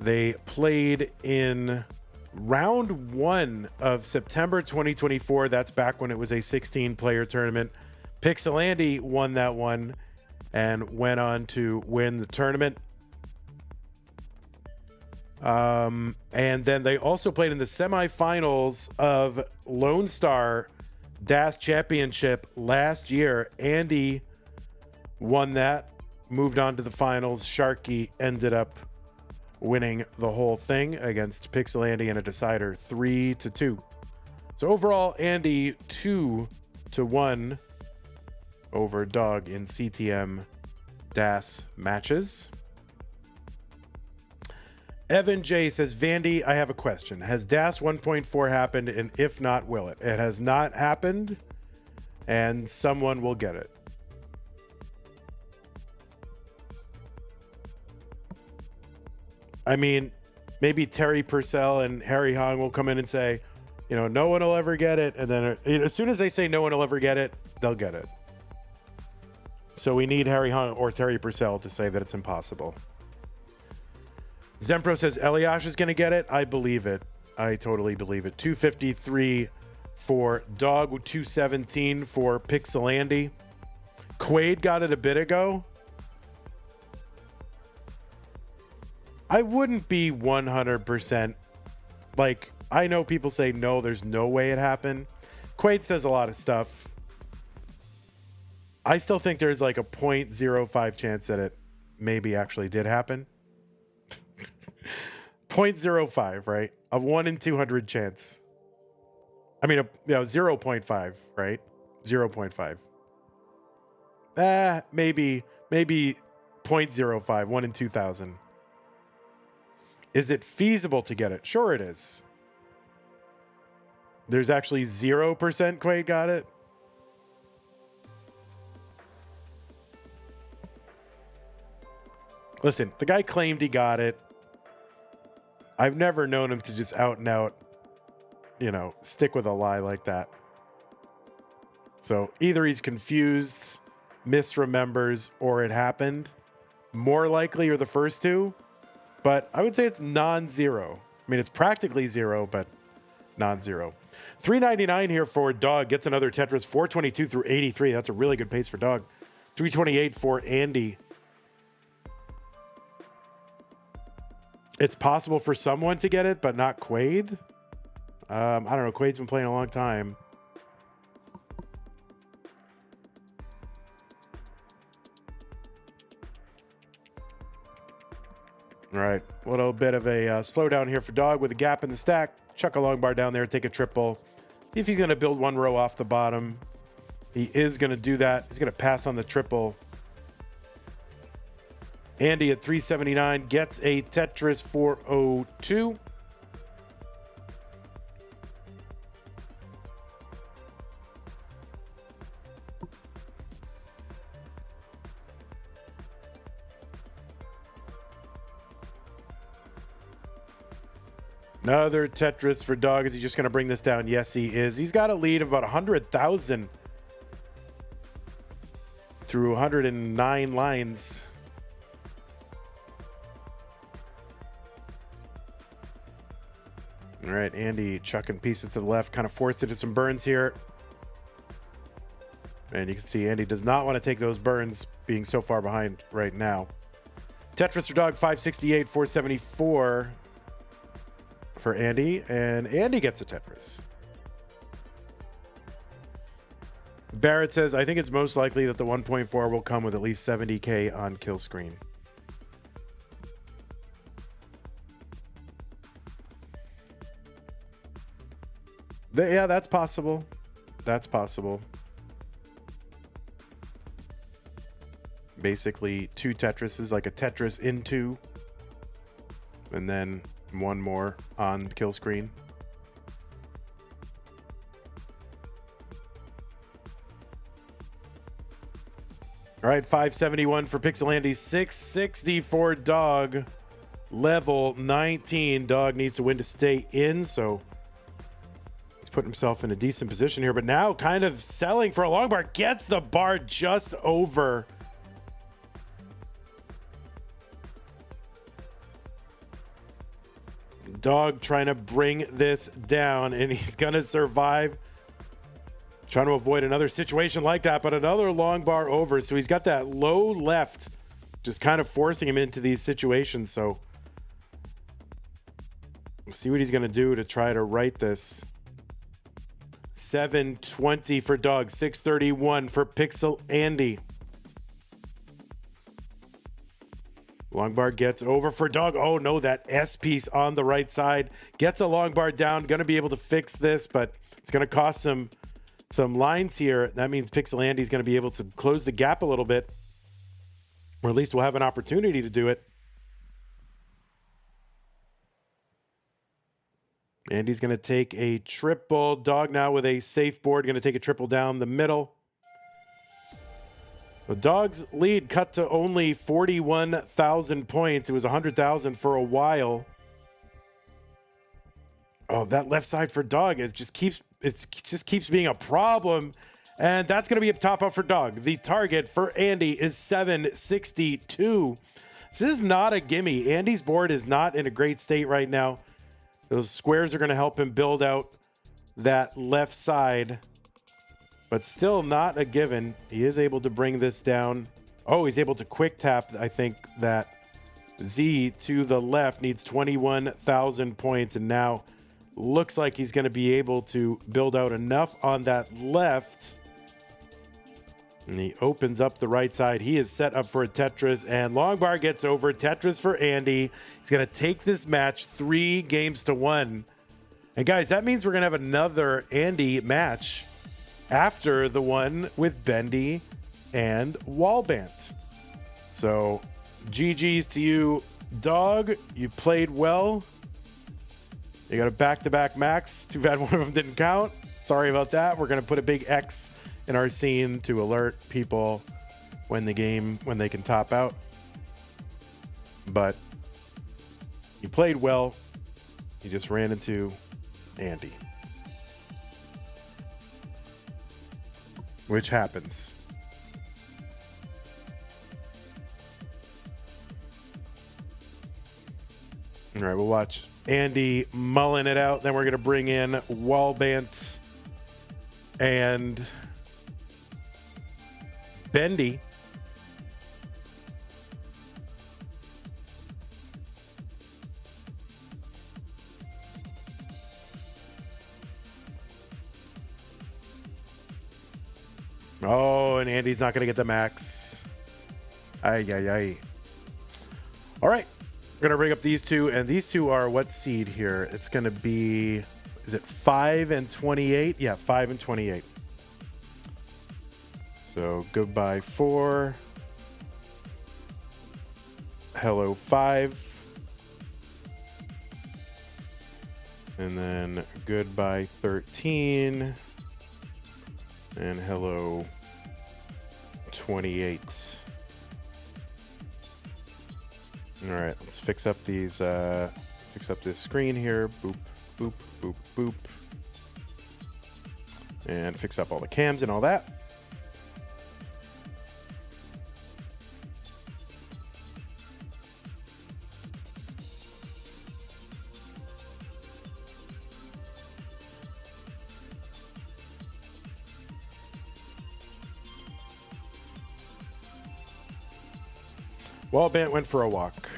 S1: They played in round 1 of September 2024. That's back when it was a 16-player tournament. Pixel Andy won that one and went on to win the tournament. And then they also played in the semifinals of Lone Star DAS Championship last year. Andy won that, moved on to the finals. Sharky ended up winning the whole thing against Pixel Andy in a decider 3-2. So overall, Andy 2-1 over Dog in CTM DAS matches. Evan J says, Vandy, I have a question. Has DAS 1.4 happened? And if not, will it? It has not happened, and someone will get it. I mean, maybe Terry Purcell and Harry Hong will come in and say, you know, no one will ever get it. And then as soon as they say no one will ever get it, they'll get it. So we need Harry Hong or Terry Purcell to say that it's impossible. Zempro says Eliash is going to get it. I believe it. I totally believe it. 253 for Dog, 217 for Pixel Andy. Quaid got it a bit ago. I wouldn't be 100%. Like, I know people say, no, there's no way it happened. Quaid says a lot of stuff. I still think there's like a 0.05 chance that it maybe actually did happen. 0.05, right? A 1 in 200 chance. I mean, 0.5, right? 0.5. Maybe 0.05, 1 in 2,000. Is it feasible to get it? Sure it is. There's actually 0% Quaid got it. Listen, the guy claimed he got it. I've never known him to just out and out, stick with a lie like that. So either he's confused, misremembers, or it happened. More likely are the first two, but I would say it's non-zero. I mean, it's practically zero, but non-zero. $3.99 here for Dog. Gets another Tetris. 422 through 83. That's a really good pace for Dog. 328 for Andy. It's possible for someone to get it, but not Quaid. I don't know. Quaid's been playing a long time. All right. A little bit of a slowdown here for Dog with a gap in the stack. Chuck a long bar down there, take a triple. See if he's going to build one row off the bottom. He is going to do that. He's going to pass on the triple. Andy at 379 gets a Tetris 402. Another Tetris for Dog. Is he just going to bring this down? Yes, he is. He's got a lead of about 100,000 through 109 lines. All right, Andy chucking pieces to the left, kind of forced into some burns here. And you can see Andy does not want to take those burns being so far behind right now. Tetris for Dog, 568, 474 for Andy. And Andy gets a Tetris. Barrett says, I think it's most likely that the 1.4 will come with at least 70K on kill screen. Yeah, that's possible. That's possible. Basically, two Tetrises, like a Tetris in two, and then one more on kill screen. All right, 571 for Pixel Andy, 660 for Dog. Level 19. Dog needs to win to stay in, so he's put himself in a decent position here, but now kind of selling for a long bar. Gets the bar just over. Dog trying to bring this down, and he's going to survive. Trying to avoid another situation like that, but another long bar over. So he's got that low left, just kind of forcing him into these situations. So we'll see what he's going to do to try to right this. 720 for Dog, 631 for Pixel Andy. Long bar gets over for Dog. Oh no, that S piece on the right side. Gets a long bar down. Going to be able to fix this, but it's going to cost some lines here. That means Pixel Andy's going to be able to close the gap a little bit, or at least we'll have an opportunity to do it. Andy's going to take a triple. Dog now with a safe board, going to take a triple down the middle. The Dog's lead cut to only 41,000 points. It was 100,000 for a while. Oh, that left side for Dog, it just keeps being a problem. And that's going to be a top up for Dog. The target for Andy is 762. This is not a gimme. Andy's board is not in a great state right now. Those squares are going to help him build out that left side. but still not a given. He is able to bring this down. Oh, he's able to quick tap. I think that Z to the left needs 21,000 points, and now looks like he's going to be able to build out enough on that left. And he opens up the right side. He is set up for a Tetris, and Longbar gets over. Tetris for Andy. He's going to take this match 3-1. And guys, that means we're going to have another Andy match after the one with Bendy and Wallbant. So GG's to you, dog. You played well. You got a back-to-back max. Too bad one of them didn't count. Sorry about that. We're going to put a big X in our scene to alert people when they can top out. But you played well. You just ran into Andy, which happens. All right, we'll watch Andy mulling it out. Then we're going to bring in Wallbant and Bendy. Oh, and Andy's not going to get the max. Ay, ay, ay. All right. We're going to bring up these two, and these two are what seed here? It's going to be, is it 5 and 28? Yeah, 5 and 28. So goodbye 4. Hello 5. And then goodbye 13. And hello 28. All right, let's fix up these, fix up this screen here. Boop, boop, boop, boop. And fix up all the cams and all that. Wallbant went for a walk.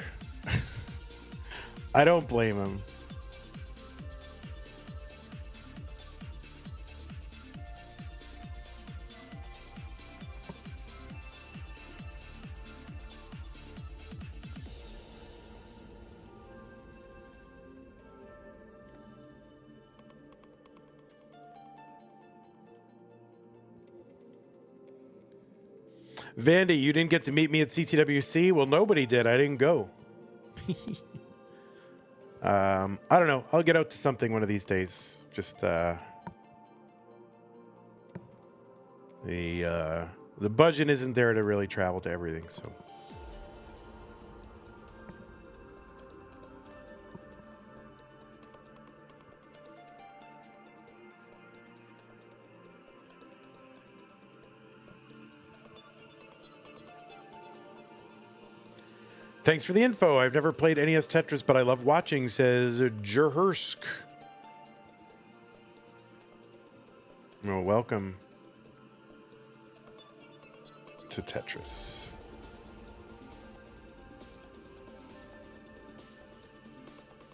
S1: I don't blame him. Vandy, you didn't get to meet me at CTWC? Well, nobody did. I didn't go. I don't know. I'll get out to something one of these days. Just the budget isn't there to really travel to everything, so. Thanks for the info. I've never played NES Tetris, but I love watching, says Jerhursk. Well, welcome to Tetris.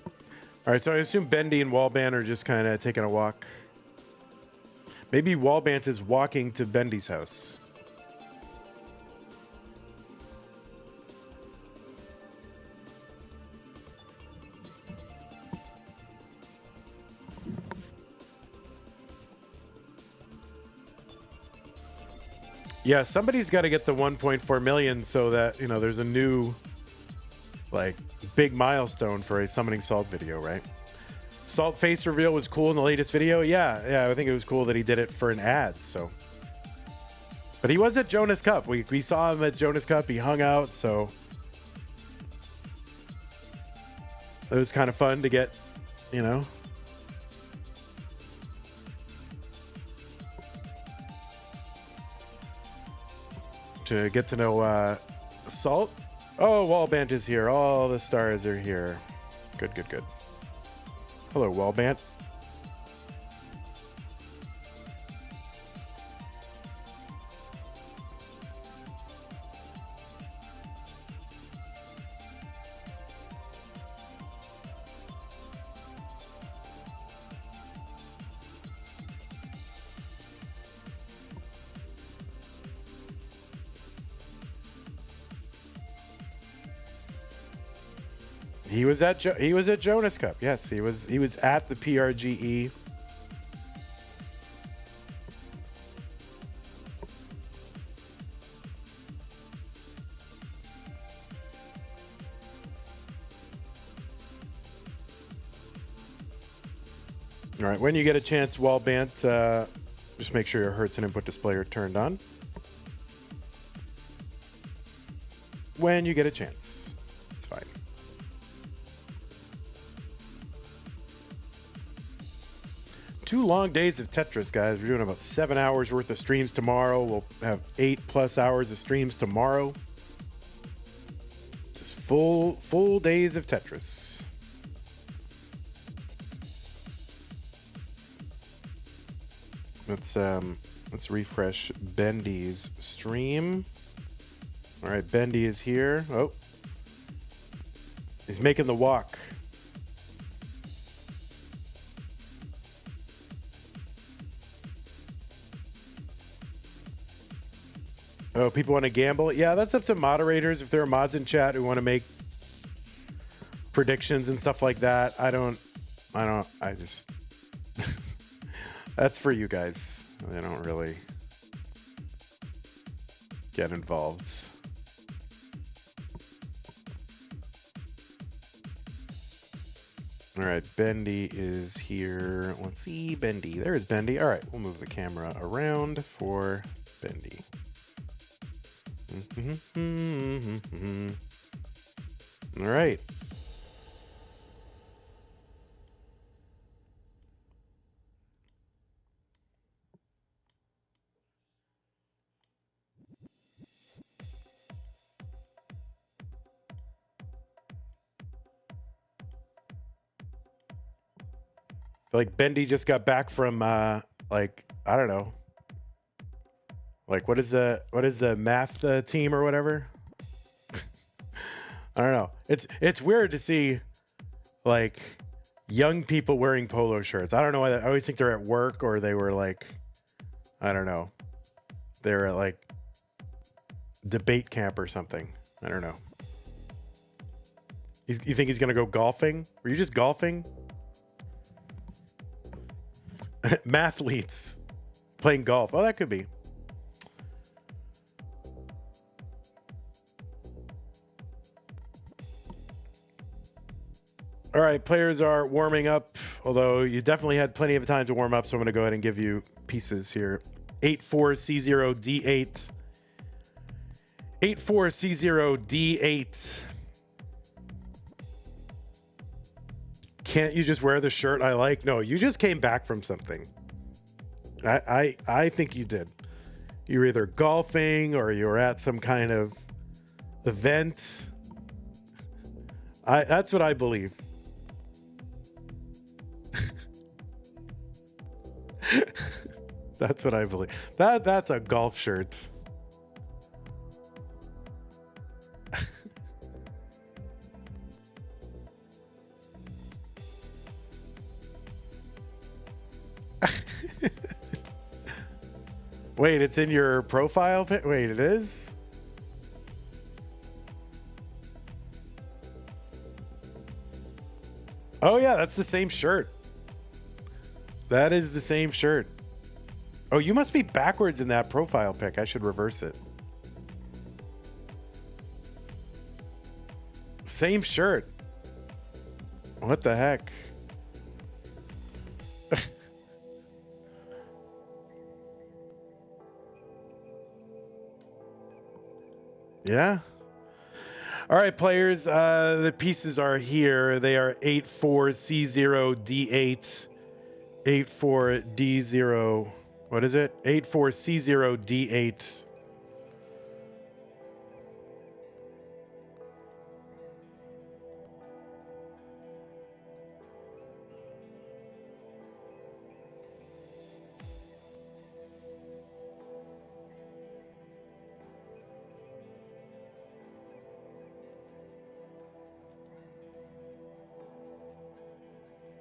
S1: All right, so I assume Bendy and Wallbant are just kind of taking a walk. Maybe Wallbant is walking to Bendy's house. Yeah, somebody's got to get the 1.4 million so that, you know, there's a new, like, big milestone for a Summoning Salt video, right? Salt face reveal was cool in the latest video. Yeah, I think it was cool that he did it for an ad, so. But he was at Jonas Cup. We saw him at Jonas Cup. He hung out, so. It was kind of fun to get, you know. To get to know Salt. Oh, Wallbant is here. All the stars are here. Good, good, good. Hello, Wallbant. He was at Jonas Cup. Yes, he was at the PRGE. All right, when you get a chance, Wallbant, just make sure your Hertz and input display are turned on. When you get a chance, it's fine. Two long days of Tetris, guys. We're doing about 7 hours worth of streams tomorrow. We'll have 8+ hours of streams tomorrow. Just full days of Tetris. Let's refresh Bendy's stream. All right, Bendy is here. Oh, he's making the walk. Oh, people want to gamble? Yeah, that's up to moderators. If there are mods in chat who want to make predictions and stuff like that, I just that's for you guys. I don't really get involved. All right, Bendy is here. Let's see, Bendy. There's Bendy. All right, we'll move the camera around for Bendy. All right. I feel like Bendy just got back from like, I don't know. Like what is the math team or whatever? I don't know. It's weird to see like young people wearing polo shirts. I don't know why. I always think they're at work or they were like, I don't know. They're at like debate camp or something. I don't know. You think he's gonna go golfing? Were you just golfing? Mathletes playing golf. Oh, that could be. All right, players are warming up, although you definitely had plenty of time to warm up, so I'm going to go ahead and give you pieces here. 84C0D8. 84C0D8. Can't you just wear the shirt I like? No, you just came back from something. I think you did. You were either golfing or you were at some kind of event. That's what I believe. That's what I believe. That's a golf shirt. Wait, it's in your profile? Wait, it is? Oh yeah, that's the same shirt. That is the same shirt. Oh, you must be backwards in that profile pic. I should reverse it. Same shirt. What the heck? Yeah. All right, players. The pieces are here. They are 84C0D8, 84D0. What is it? 84C0D8.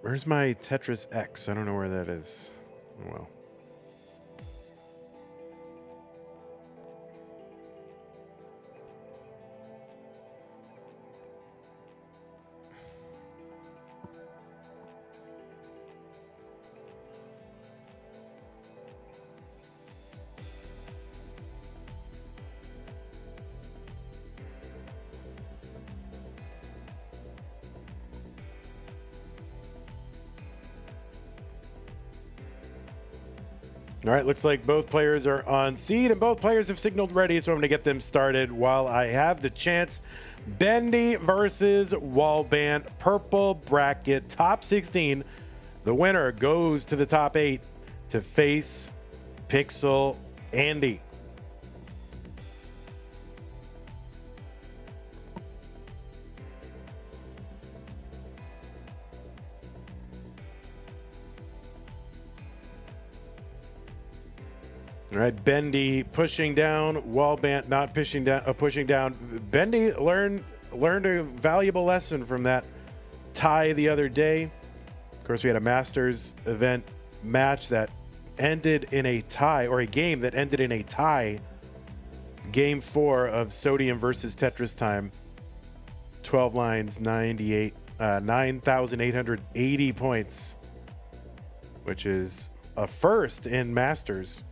S1: Where's my Tetris X? I don't know where that is. Oh, well. All right, looks like both players are on seed and both players have signaled ready, so I'm going to get them started while I have the chance. Bendy versus Wallbant, purple bracket, top 16. The winner goes to the top 8 to face Pixel Andy. All right, Bendy pushing down, Wallbant not pushing down. Bendy learned a valuable lesson from that tie the other day. Of course, we had a Masters event match that ended in a tie, or a game that ended in a tie. Game 4 of Sodium versus Tetris time. 12 lines, 9,880 points, which is a first in Masters.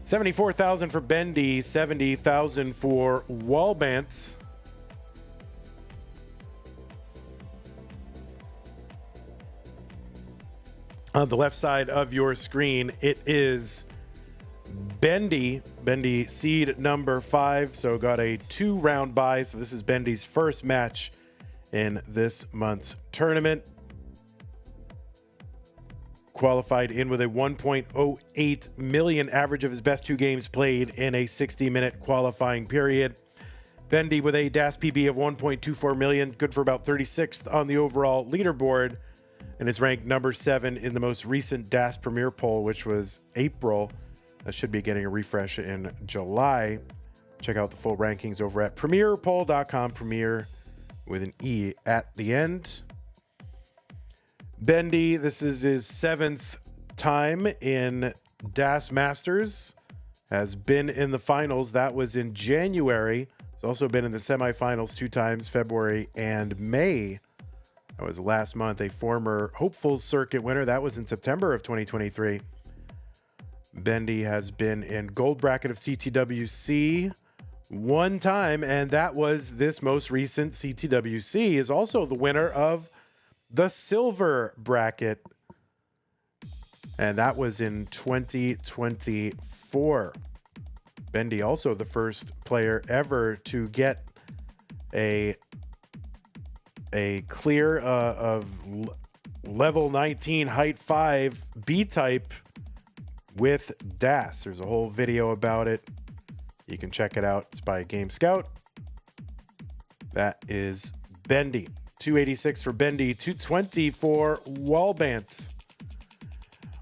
S1: 74,000 for Bendy, 70,000 for Wallbant. On the left side of your screen, it is Bendy. Bendy seed number 5, so got a 2-round bye. So this is Bendy's first match in this month's tournament. Qualified in with a 1.08 million average of his best 2 games played in a 60-minute qualifying period. Bendy with a DAS PB of 1.24 million, good for about 36th on the overall leaderboard, and is ranked number 7 in the most recent DAS Premier poll, which was April. That should be getting a refresh in July. Check out the full rankings over at premierpoll.com, Premier with an E at the end. Bendy, this is his 7th time in DAS Masters, has been in the finals. That was in January. He's also been in the semifinals 2 times, February and May. That was last month. A former Hopefuls Circuit winner. That was in September of 2023. Bendy has been in gold bracket of CTWC 1 time, and that was this most recent CTWC. Is also the winner of the silver bracket, and that was in 2024. Bendy also the first player ever to get a clear of level 19 height 5 B-type with DAS. There's a whole video about it. You can check it out. It's by Game Scout. That is Bendy. 286 for Bendy, 220 for Wallbant.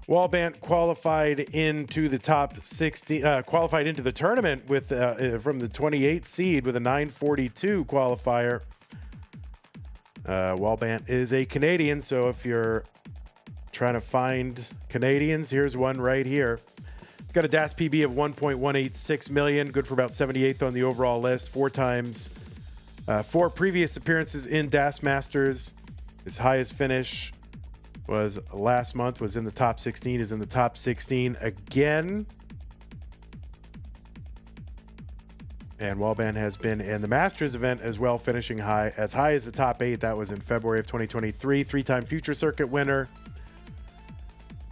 S1: Wallbant qualified into the top 60, qualified into the tournament with from the 28th seed with a 942 qualifier. Wallbant is a Canadian, so if you're trying to find Canadians, here's one right here. Got a DAS PB of 1.186 million, good for about 78th on the overall list, 4 times. 4 previous appearances in DAS Masters. His highest finish was last month, was in the top 16, is in the top 16 again. And Wallbant has been in the Masters event as well, finishing as high as the top 8. That was in February of 2023. 3-time Future Circuit winner.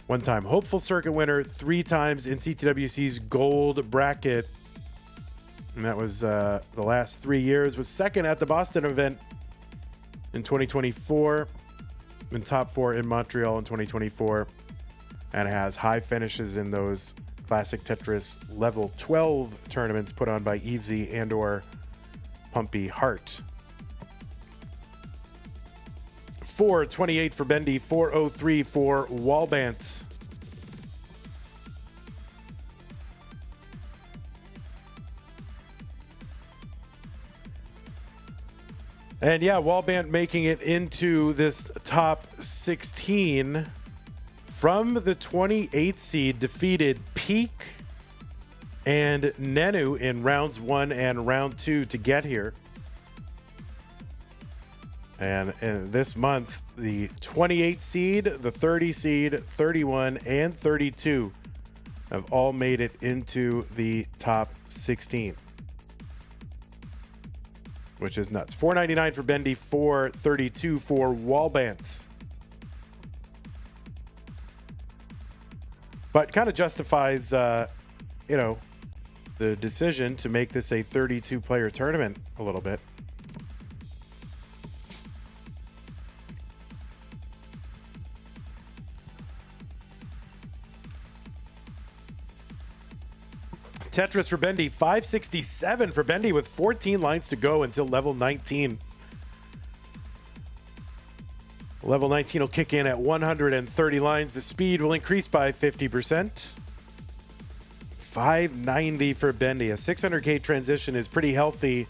S1: 1-time Hopeful Circuit winner. 3 times in CTWC's gold bracket. And that was the last 3 years. Was second at the Boston event in 2024. In top 4 in Montreal in 2024. And has high finishes in those Classic Tetris level 12 tournaments put on by Evesy and or Pumpy Hart. 428 for Bendy, 403 for Wallbant. And yeah, Wallbant making it into this top 16 from the 28th seed, defeated Peak and Nenu in rounds 1 and round 2 to get here. And this month, the 28 seed, the 30 seed, 31, and 32 have all made it into the top 16. Which is nuts. 499 for Bendy, 432 for Wallbant. but kind of justifies, you know, the decision to make this a 32-player tournament a little bit. Tetris for Bendy, 567 for Bendy with 14 lines to go until level 19. Level 19 will kick in at 130 lines. The speed will increase by 50%. 590 for Bendy. A 600k transition is pretty healthy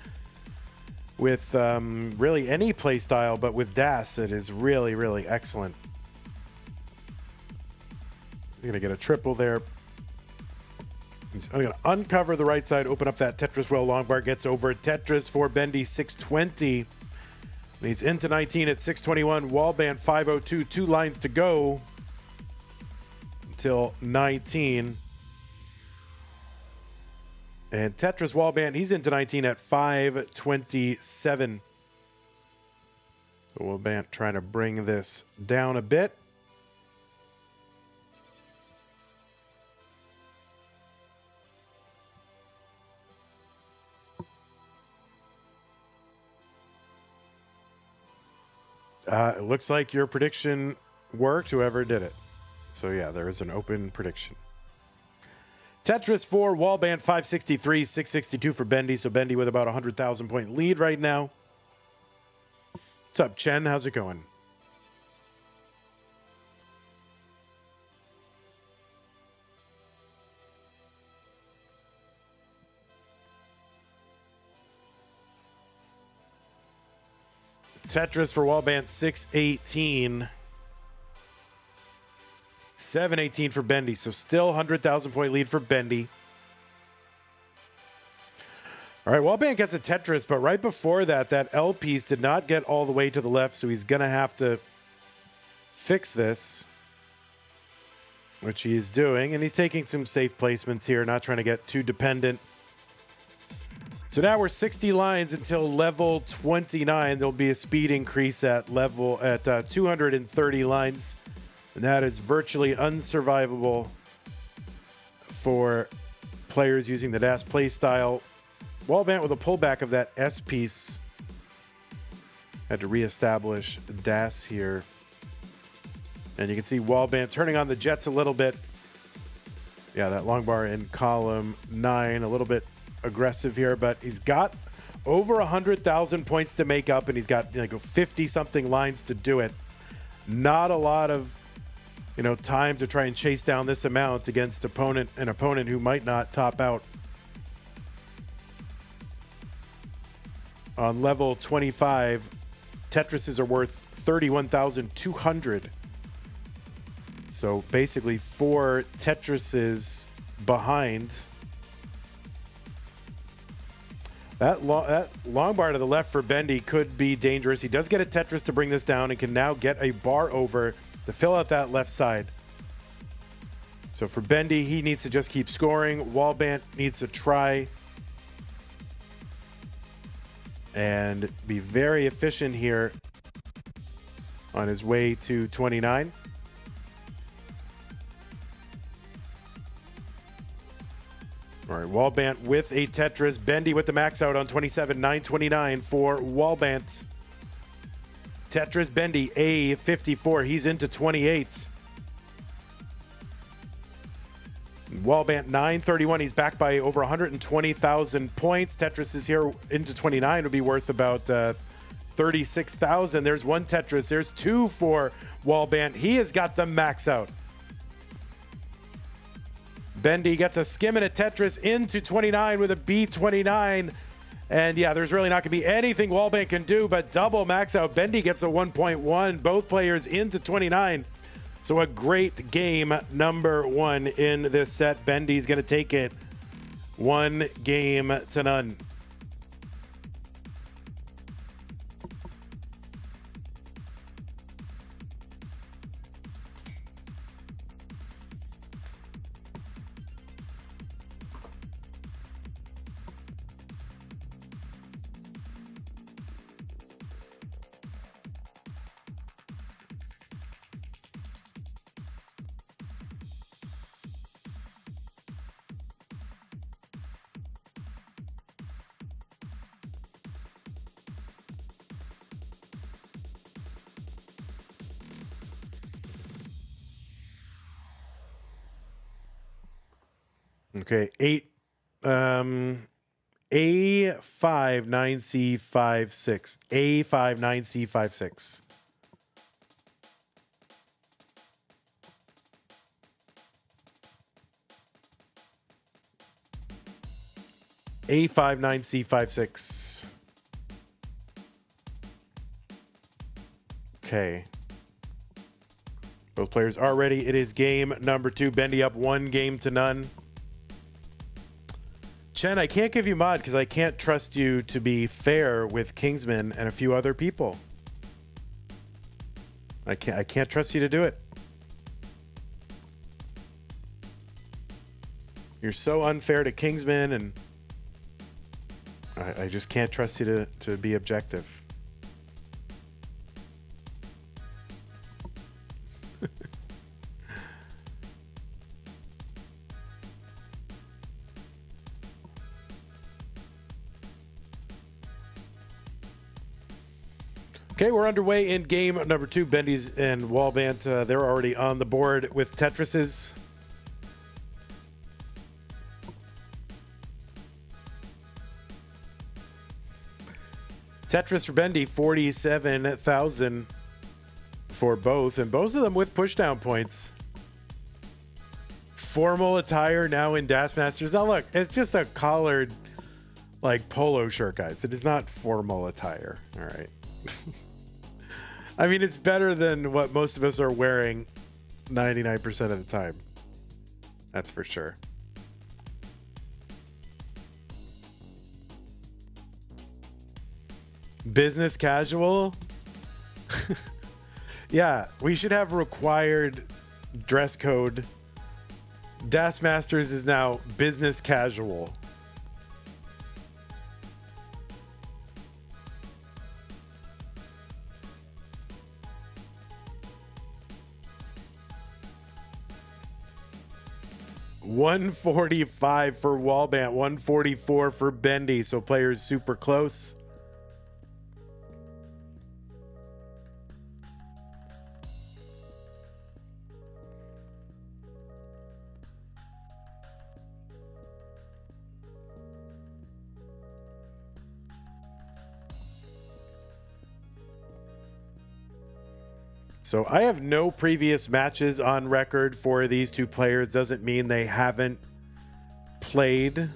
S1: with really any play style, but with Das, it is really, really excellent. You're going to get a triple there. He's going to uncover the right side, open up that Tetris well. Long bar gets over Tetris for Bendy, 620. And he's into 19 at 621. Wallbant 502. 2 lines to go until 19. And Tetris Wallbant, he's into 19 at 527. So Wallbant trying to bring this down a bit. It looks like your prediction worked, whoever did it. So yeah, there is an open prediction. Tetris 4, Wallbant 563, 662 for Bendy. So Bendy with about 100,000 point lead right now. What's up, Chen? How's it going? Tetris for Wallbant 618. 718 for Bendy. So still 100,000 point lead for Bendy. All right, Wallbant gets a Tetris, but right before that, that L piece did not get all the way to the left, so he's going to have to fix this, which he is doing. And he's taking some safe placements here, not trying to get too dependent. So now we're 60 lines until level 29. There'll be a speed increase at 230 lines. And that is virtually unsurvivable for players using the DAS playstyle. Wallbant with a pullback of that S piece. Had to reestablish DAS here. And you can see Wallbant turning on the jets a little bit. Yeah, that long bar in column 9, a little bit aggressive here, but he's got over 100,000 points to make up, and he's got like 50-something lines to do it. Not a lot of time to try and chase down this amount against an opponent who might not top out. On level 25, Tetrises are worth 31,200. So basically 4 Tetrises behind. That long bar to the left for Bendy could be dangerous. He does get a Tetris to bring this down and can now get a bar over to fill out that left side. So for Bendy, he needs to just keep scoring. Wallbant needs to try and be very efficient here on his way to 29. All right, Wallbant with a Tetris. Bendy with the max out on 27, 929 for Wallbant. Tetris Bendy, a 54. He's into 28. Wallbant 931. He's back by over 120,000 points. Tetris is here into 29. Would be worth about 36,000. There's one Tetris. There's 2 for Wallbant. He has got the max out. Bendy gets a skim and a Tetris into 29 with a B29. And yeah, there's really not going to be anything Wallbant can do but double max out. Bendy gets a 1.1. Both players into 29. So a great game, number 1 in this set. Bendy's going to take it 1-0. Okay, 8. A5 9C5 6. A5 9C5 6. A5 9C5 6. Okay. Both players are ready. It is game number 2. Bendy up 1-0. Chen, I can't give you mod because I can't trust you to be fair with Kingsman and a few other people. I can't trust you to do it. You're so unfair to Kingsman, and I just can't trust you to be objective. Okay, we're underway in game number 2. Bendy's and Wallbant, they're already on the board with Tetrises. Tetris for Bendy, 47,000 for both, and both of them with pushdown points. Formal attire now in Dash Masters. Now look, it's just a collared, like, polo shirt, guys. It is not formal attire. All right. I mean, it's better than what most of us are wearing 99% of the time. That's for sure. Business casual? Yeah, we should have required dress code. Das Masters is now business casual. $145 for Wallbant, $144 for Bendy. So players super close. So I have no previous matches on record for these two players. Doesn't mean they haven't played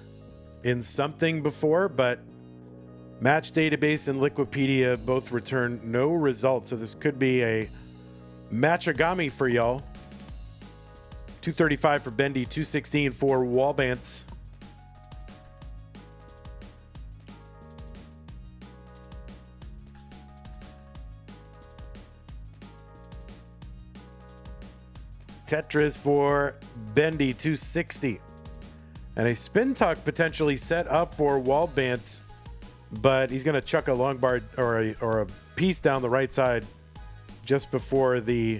S1: in something before, but Match Database and Liquipedia both return no results. So this could be a matchagami for y'all. 235 for Bendy, 216 for Wallbant. Tetris for Bendy, 260. And a spin tuck potentially set up for Wallbant, but he's going to chuck a long bar or a piece down the right side just before the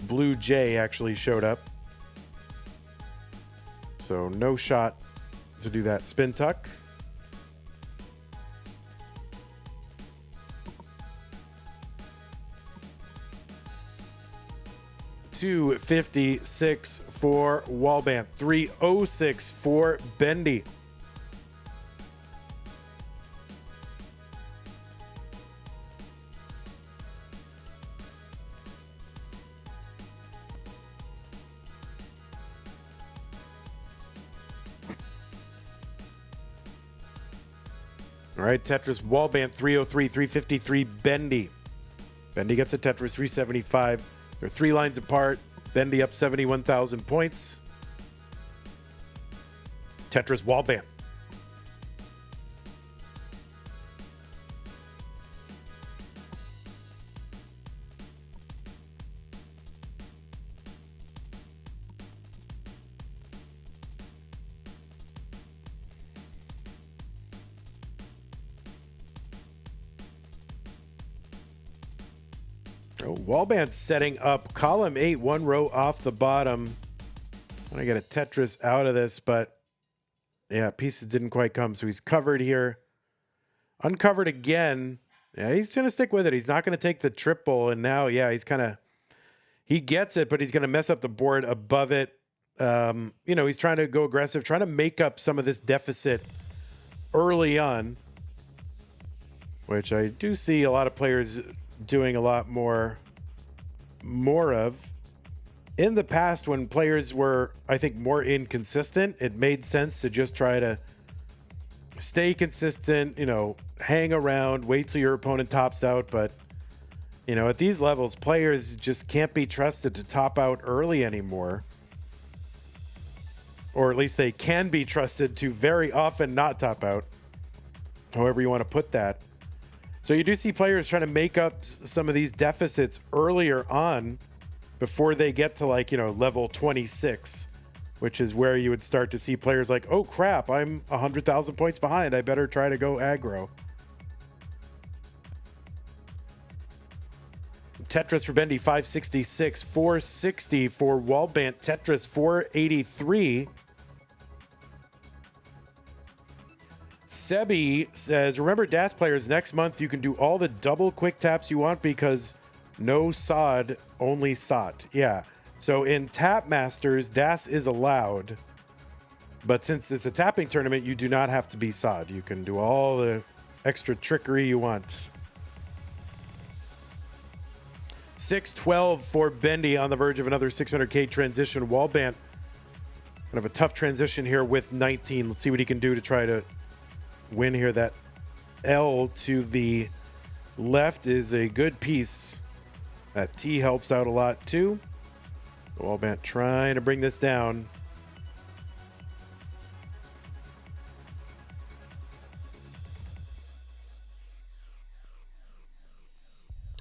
S1: Blue Jay actually showed up. So no shot to do that spin tuck. $256 for Wallbant, $306 for Bendy. All right, Tetris Wallbant, 303, 353 Bendy. Bendy gets a Tetris, 375. They're 3 lines apart. Bendy up 71,000 points. Tetris Wallbant. Oh, Wallbant setting up column 8, 1 row off the bottom. I'm going to get a Tetris out of this, but yeah, pieces didn't quite come. So he's covered here. Uncovered again. Yeah, he's going to stick with it. He's not going to take the triple. And now, yeah, he gets it, but he's going to mess up the board above it. You know, he's trying to go aggressive, trying to make up some of this deficit early on, which I do see a lot of players doing a lot more of. In the past, when players were, I think, more inconsistent, it made sense to just try to stay consistent, you know, hang around, wait till your opponent tops out. But, you know, at these levels, players just can't be trusted to top out early anymore. Or at least they can be trusted to very often not top out, however you want to put that. So you do see players trying to make up some of these deficits earlier on before they get to, like, you know, level 26, which is where you would start to see players like, oh crap, I'm 100,000 points behind. I better try to go aggro. Tetris for Bendy, 566, 460 for Wallbant. Tetris, 483. Sebi says, remember DAS players, next month you can do all the double quick taps you want because no SOD, only SOT. Yeah. So in Tap Masters, DAS is allowed. But since it's a tapping tournament, you do not have to be SOD. You can do all the extra trickery you want. 612 for Bendy, on the verge of another 600K transition. Wallbant, kind of a tough transition here with 19. Let's see what he can do to try to win here. That L to the left is a good piece. That T helps out a lot too. Wallbant trying to bring this down.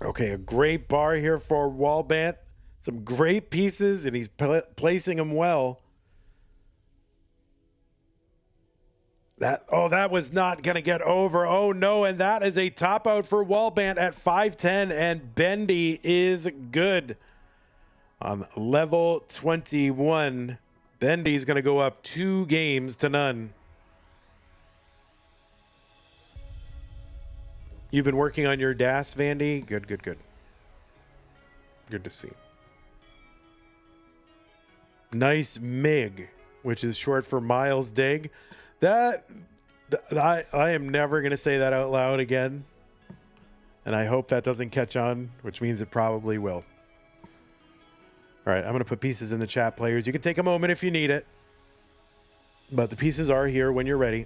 S1: Okay, a great bar here for Wallbant. Some great pieces, and he's placing them well. That was not going to get over. Oh, no, and that is a top out for Wallbant at 510, and Bendy is good. On level 21, Bendy's going to go up 2 games to none. You've been working on your DAS, Vandy? Good, good, good. Good to see. Nice MIG, which is short for Miles Dig. I am never going to say that out loud again. And I hope that doesn't catch on, which means it probably will. All right, I'm going to put pieces in the chat, players. You can take a moment if you need it. But the pieces are here when you're ready.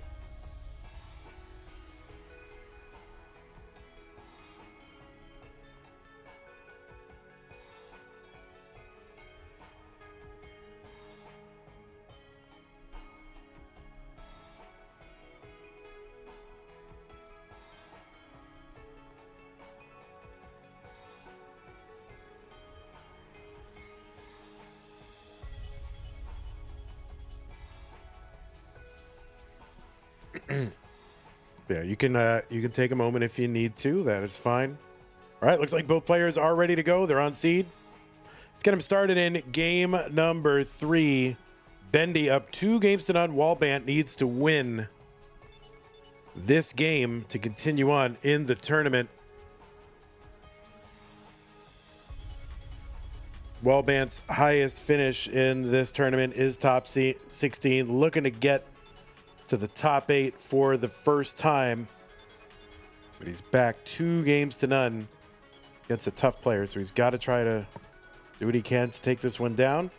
S1: Yeah, you can take a moment if you need to. That is fine. All right, looks like both players are ready to go. They're on seed. Let's get them started in game number 3. Bendy up 2 games to none. Wallbant needs to win this game to continue on in the tournament. Wallbant's highest finish in this tournament is top 16, looking to get to the top 8 for the first time. But he's back 2 games to none against a tough player, so he's got to try to do what he can to take this one down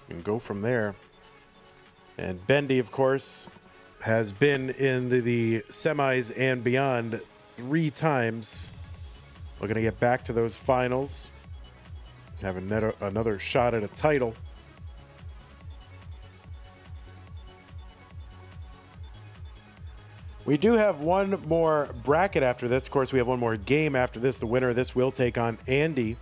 S1: and go from there. And Bendy, of course, has been in the semis and beyond 3 times. Looking to get back to those finals, have another shot at a title. We do have one more bracket after this. Of course, we have one more game after this. The winner of this will take on Andy.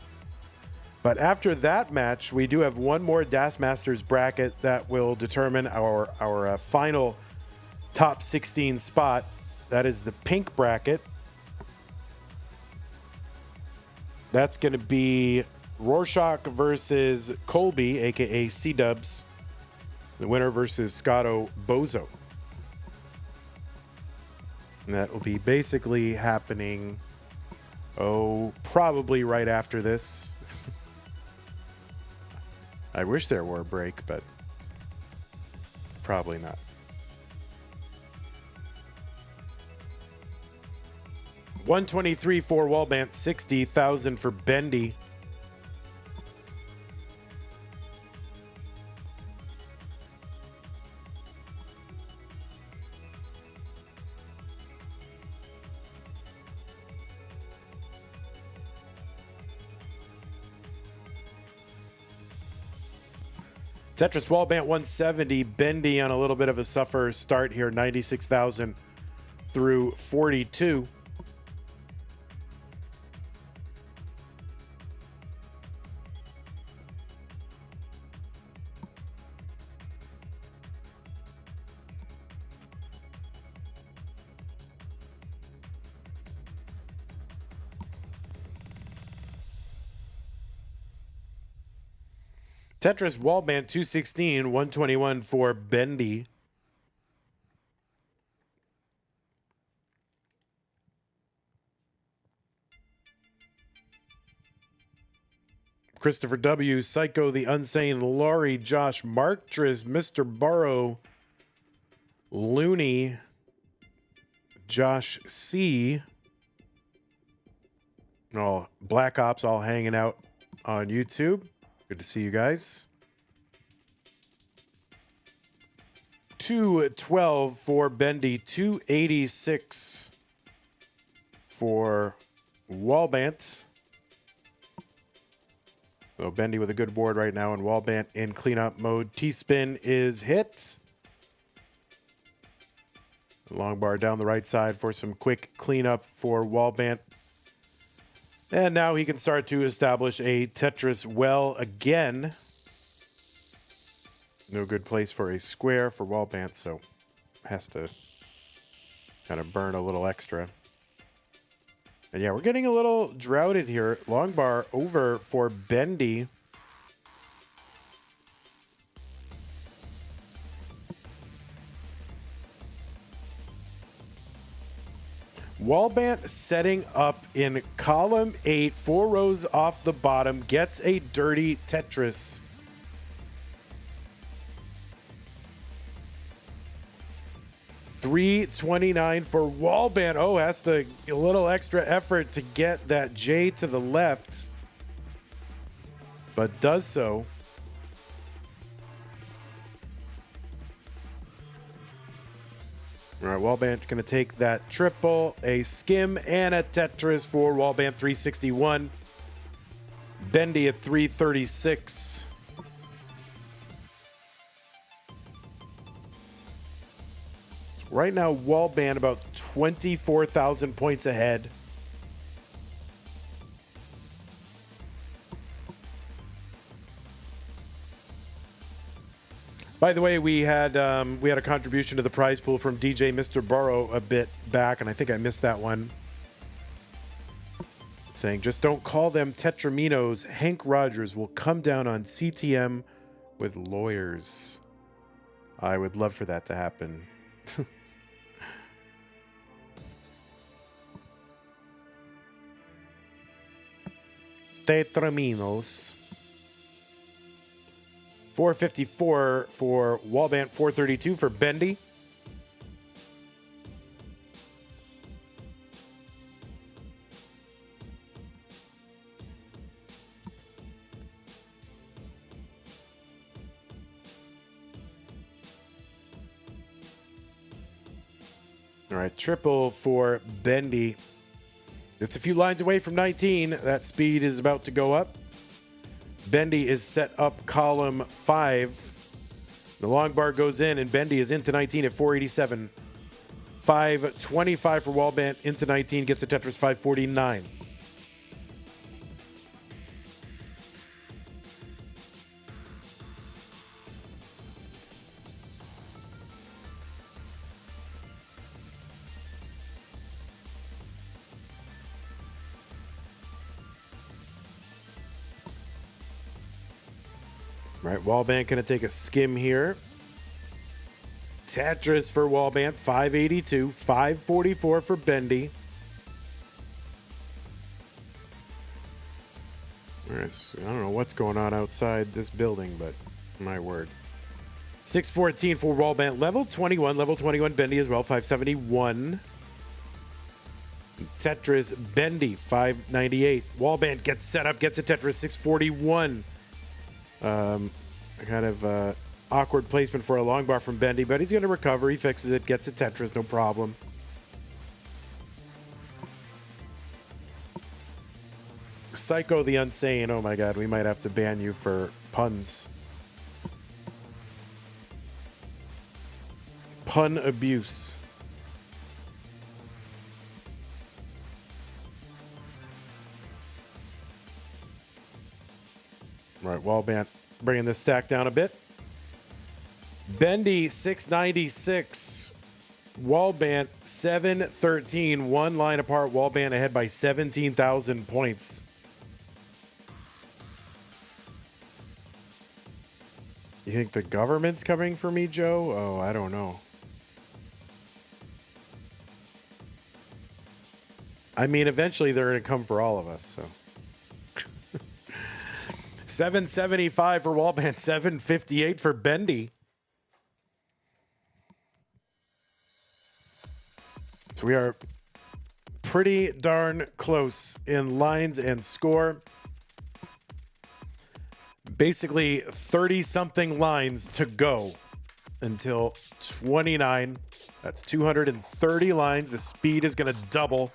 S1: But after that match, we do have one more DAS Masters bracket that will determine our final top 16 spot. That is the pink bracket. That's going to be Rorschach versus Colby, a.k.a. C-Dubs. The winner versus Scotto Bozo. And that will be basically happening, probably right after this. I wish there were a break, but probably not. $123 for Wallbant, $60,000 for Bendy. Tetris Wallbant 170, Bendy on a little bit of a suffer start here, 96,000 through 42. Tetris Wallbant 216, 121 for Bendy. Christopher W., Psycho the Unsane, Laurie, Josh, Mark Triz, Mr. Burrow, Looney, Josh C. All Black Ops all hanging out on YouTube. Good to see you guys. 212 for Bendy, 286 for Wallbant. So Bendy with a good board right now, and Wallbant in cleanup mode. T-spin is hit. Long bar down the right side for some quick cleanup for Wallbant. And now he can start to establish a Tetris well again. No good place for a square for Wallbant, so has to kind of burn a little extra. And yeah, we're getting a little droughted here. Long bar over for Bendy. Wallbant setting up in column 8, 4 rows off the bottom, gets a dirty Tetris. $329 for Wallbant. Oh, has to a little extra effort to get that J to the left, but does so. All right, Wallbant going to take that triple, a skim, and a Tetris for Wallbant 361. Bendy at 336. Right now, Wallbant about 24,000 points ahead. By the way, we had a contribution to the prize pool from DJ Mr. Burrow a bit back, and I think I missed that one. Saying, just don't call them Tetraminos. Hank Rogers will come down on CTM with lawyers. I would love for that to happen. Tetraminos. 454 for Wallbant, 432 for Bendy. All right, triple for Bendy. Just a few lines away from 19. That speed is about to go up. Bendy is set up column 5. The long bar goes in, and Bendy is into 19 at 487. 525 for Wallbant, into 19, gets a Tetris 549. All right, Wallbant going to take a skim here. Tetris for Wallbant, 582. 544 for Bendy. All right, guys. I don't know what's going on outside this building, but my word. 614 for Wallbant. Level 21. Level 21 Bendy as well. 571. Tetris Bendy. 598. Wallbant gets set up. Gets a Tetris. 641. Kind of awkward placement for a long bar from Bendy, but he's going to recover. He fixes it. Gets a Tetris. No problem. Psycho the Unsane. Oh my god, we might have to ban you for puns. Pun abuse. Right, Wallbant bringing this stack down a bit. Bendy 696. Wallbant 713. One line apart. Wallbant ahead by 17,000 points. You think the government's coming for me, Joe? Oh, I don't know. I mean, eventually they're going to come for all of us, so. 775 for Wallbant, 758 for Bendy. So we are pretty darn close in lines and score. Basically 30-something lines to go until 29. That's 230 lines. The speed is going to double.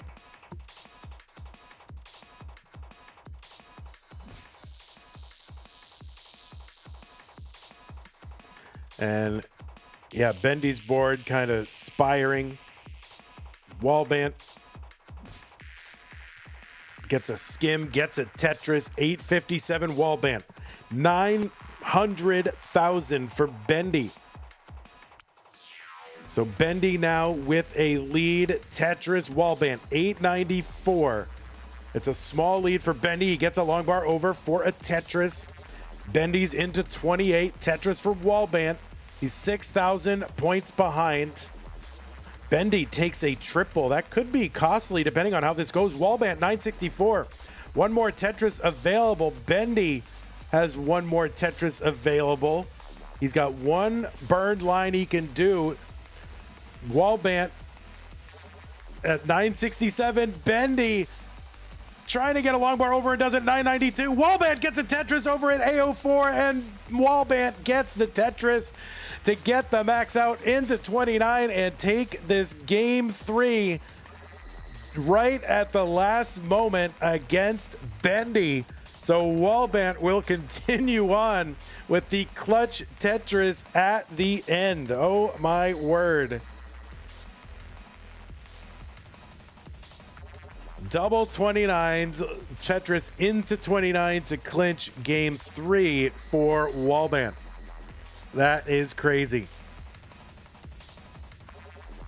S1: And yeah, Bendy's board kind of spiring. Wallbant gets a skim, gets a Tetris. 857 Wallbant. 900,000 for Bendy. So Bendy now with a lead. Tetris Wallbant 894. It's a small lead for Bendy. He gets a long bar over for a Tetris. Bendy's into 28. Tetris for Wallbant. He's 6,000 points behind. Bendy takes a triple. That could be costly depending on how this goes. Wallbant 964. One more Tetris available. Bendy has one more Tetris available. He's got one burned line he can do. Wallbant at 967. Bendy trying to get a long bar over and does it. 992. Wallbant gets a Tetris over at A04, and Wallbant gets the Tetris to get the max out into 29 and take this game 3 right at the last moment against Bendy. So Wallbant will continue on with the clutch Tetris at the end. Oh my word. Double 29s, Tetris into 29 to clinch game 3 for Wallbant. That is crazy.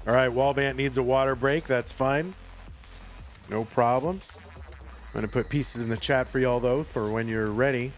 S1: All right, Wallbant needs a water break. That's fine. No problem. I'm going to put pieces in the chat for y'all, though, for when you're ready.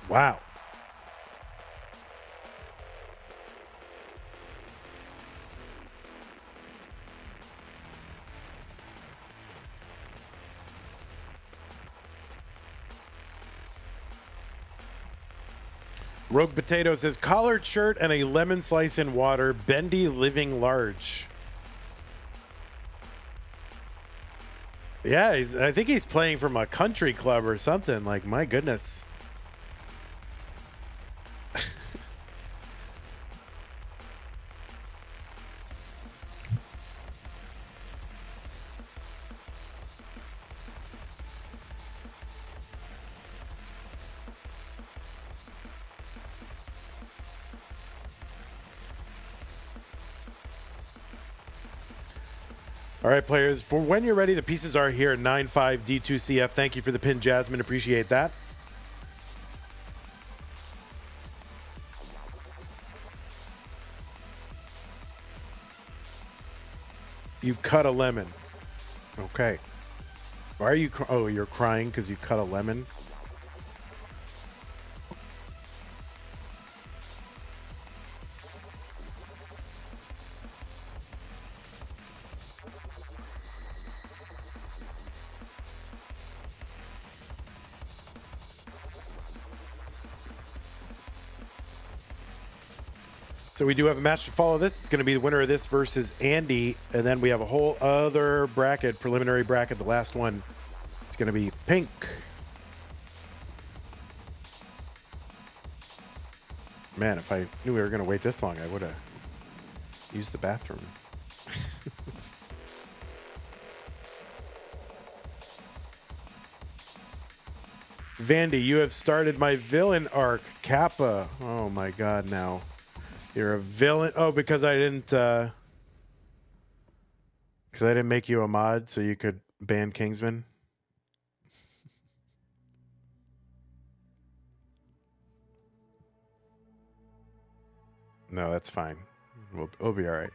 S1: Wow. Rogue Potato says collared shirt and a lemon slice in water. Bendy living large. Yeah, I think he's playing from a country club or something. Like, my goodness. All right, players, for when you're ready, the pieces are here. 95D2CF. Thank you for the pin, Jasmine. Appreciate that. You cut a lemon. Okay. Why are you... Oh, you're crying because you cut a lemon? So we do have a match to follow this. It's going to be the winner of this versus Andy. And then we have a whole other bracket, preliminary bracket. The last one, it's going to be pink. Man, if I knew we were going to wait this long, I would have used the bathroom. Vandy, you have started my villain arc, Kappa. Oh my god, now. You're a villain. Oh, because I didn't make you a mod so you could ban Kingsman. No, that's fine. We'll be all right.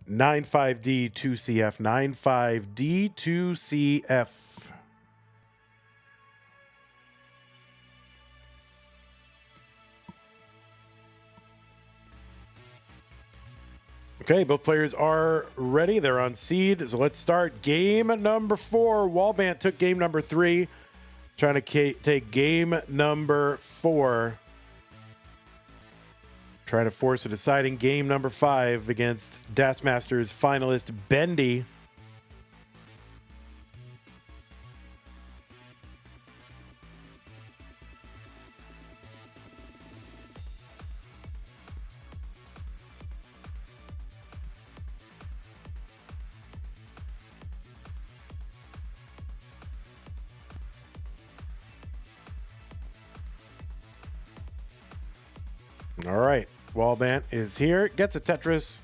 S1: $95D2CF. $95D2CF. Okay, both players are ready. They're on seed. So let's start game number 4. Wallbant took game number 3. Trying to take game number 4. Trying to force a deciding game number 5 against Das Masters finalist Bendy. All right, Wallbant is here. Gets a Tetris.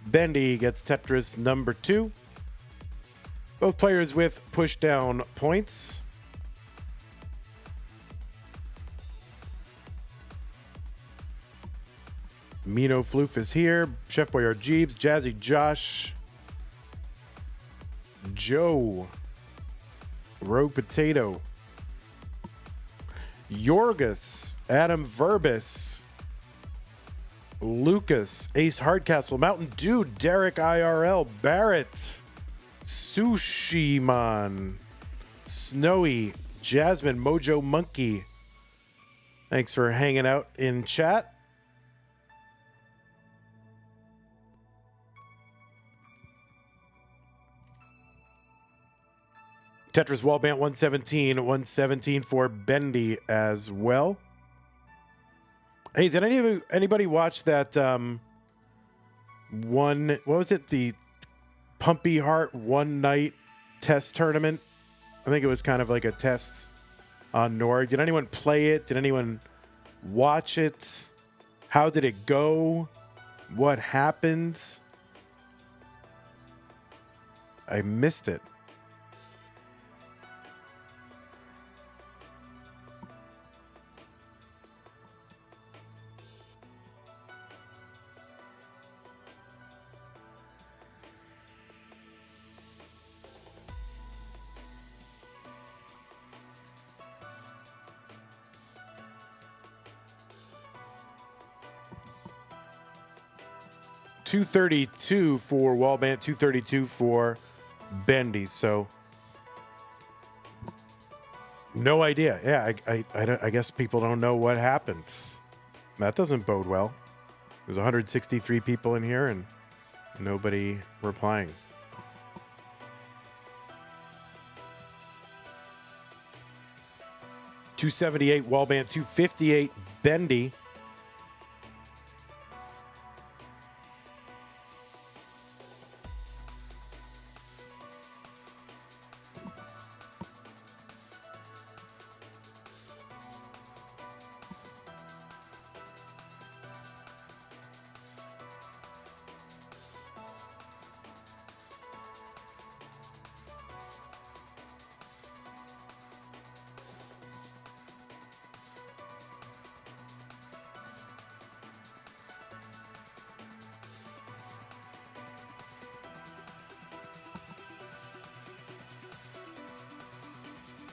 S1: Bendy gets Tetris number 2. Both players with push down points. Mino Floof is here. Chef Boyard Jeebs, Jazzy Josh, Joe, Rogue Potato, Yorgus, Adam Verbis, Lucas, Ace Hardcastle, Mountain Dew, Derek IRL, Barrett, Sushiman, Snowy, Jasmine, Mojo Monkey. Thanks for hanging out in chat. Tetris Wallbant 117 for Bendy as well. Hey, did anybody watch that what was it? The Pumpy Heart one night test tournament? I think it was kind of like a test on Nord. Did anyone play it? Did anyone watch it? How did it go? What happened? I missed it. $232 for Wallbant, $232 for Bendy. So, no idea. Yeah, I guess people don't know what happened. That doesn't bode well. There's 163 people in here and nobody replying. $278 Wallbant, $258 Bendy.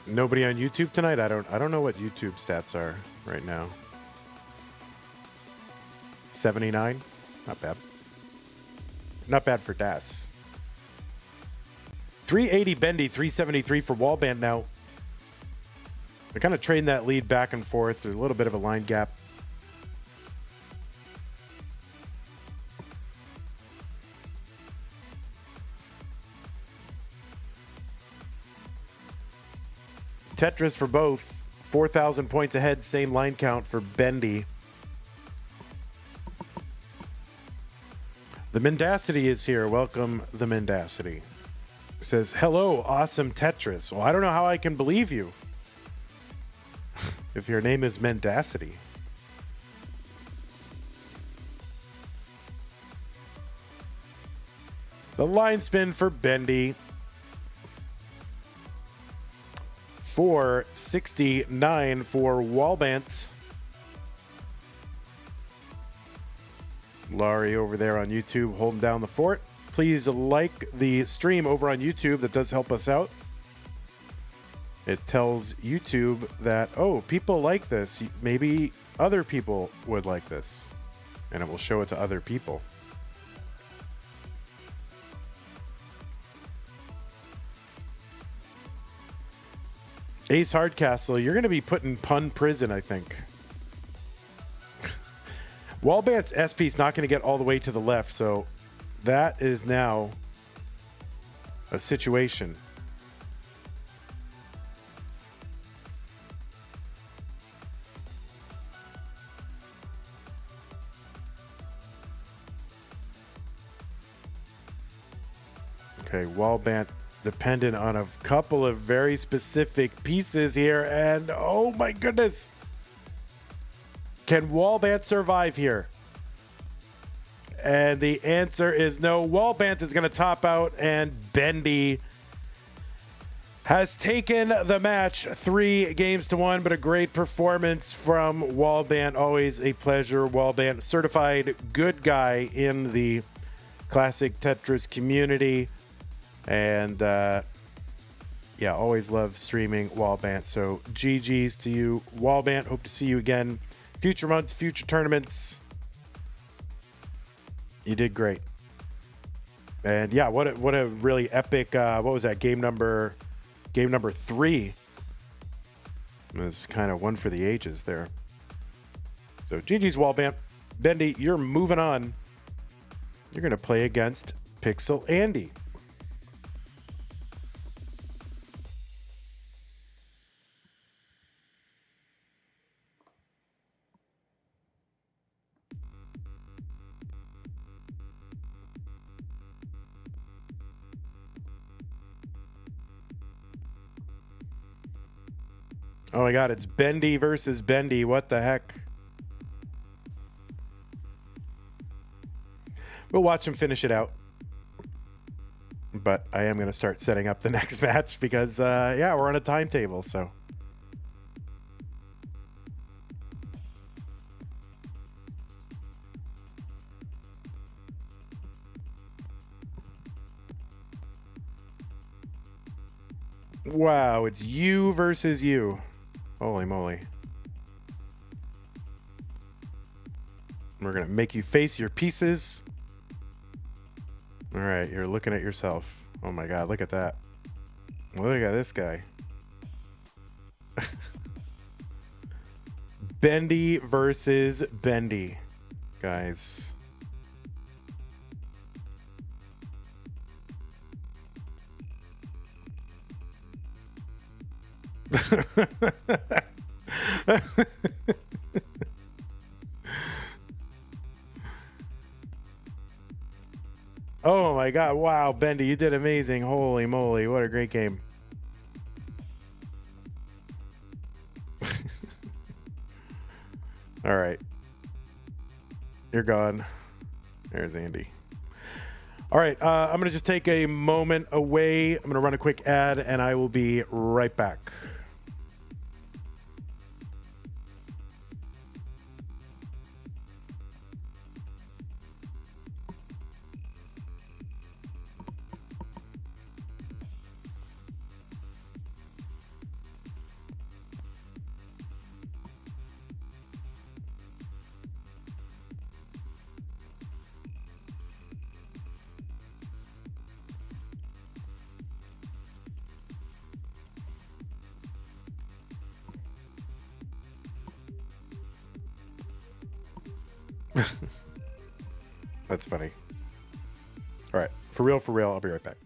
S1: Nobody on YouTube tonight? I don't know what YouTube stats are right now. 79? Not bad. Not bad for Das. 380 Bendy, 373 for Wallbant now. They're kind of trading that lead back and forth. There's a little bit of a line gap. Tetris for both. 4,000 points ahead. Same line count for Bendy. The Mendacity is here. Welcome, the Mendacity. Says, hello, awesome Tetris. Well, I don't know how I can believe you if your name is Mendacity. The line spin for Bendy. 469 for Wallbant. Laurie over there on YouTube holding down the fort. Please like the stream over on YouTube. That does help us out. It tells YouTube that, oh, people like this. Maybe other people would like this. And it will show it to other people. Ace Hardcastle, you're going to be put in pun prison, I think. Wallbant's SP is not going to get all the way to the left, so that is now a situation. Okay, Wallbant dependent on a couple of very specific pieces here, and oh my goodness. Can Wallbant survive here? And the answer is no. Wallbant is going to top out, and Bendy has taken the match 3-1, but a great performance from Wallbant. Always a pleasure. Wallbant, certified good guy in the classic Tetris community. And yeah, always love streaming Wallbant. So GG's to you, Wallbant. Hope to see you again. Future months, future tournaments. You did great. And yeah, what a really epic, what was that, game number 3. It was kind of one for the ages there. So GG's Wallbant. Bendy, you're moving on. You're going to play against Pixel Andy. Oh my God, it's Bendy versus Bendy. What the heck? We'll watch him finish it out. But I am going to start setting up the next match because, yeah, we're on a timetable, so. Wow, it's you versus you. Holy moly. We're going to make you face your pieces. All right, you're looking at yourself. Oh my God, look at that. Look at this guy. Bendy versus Bendy, guys. Oh my God. Wow, Bendy, you did amazing. Holy moly, what a great game. All right. You're gone. There's Andy. All right, I'm going to just take a moment away. I'm going to run a quick ad, and I will be right back. That's funny. All right. For real, I'll be right back.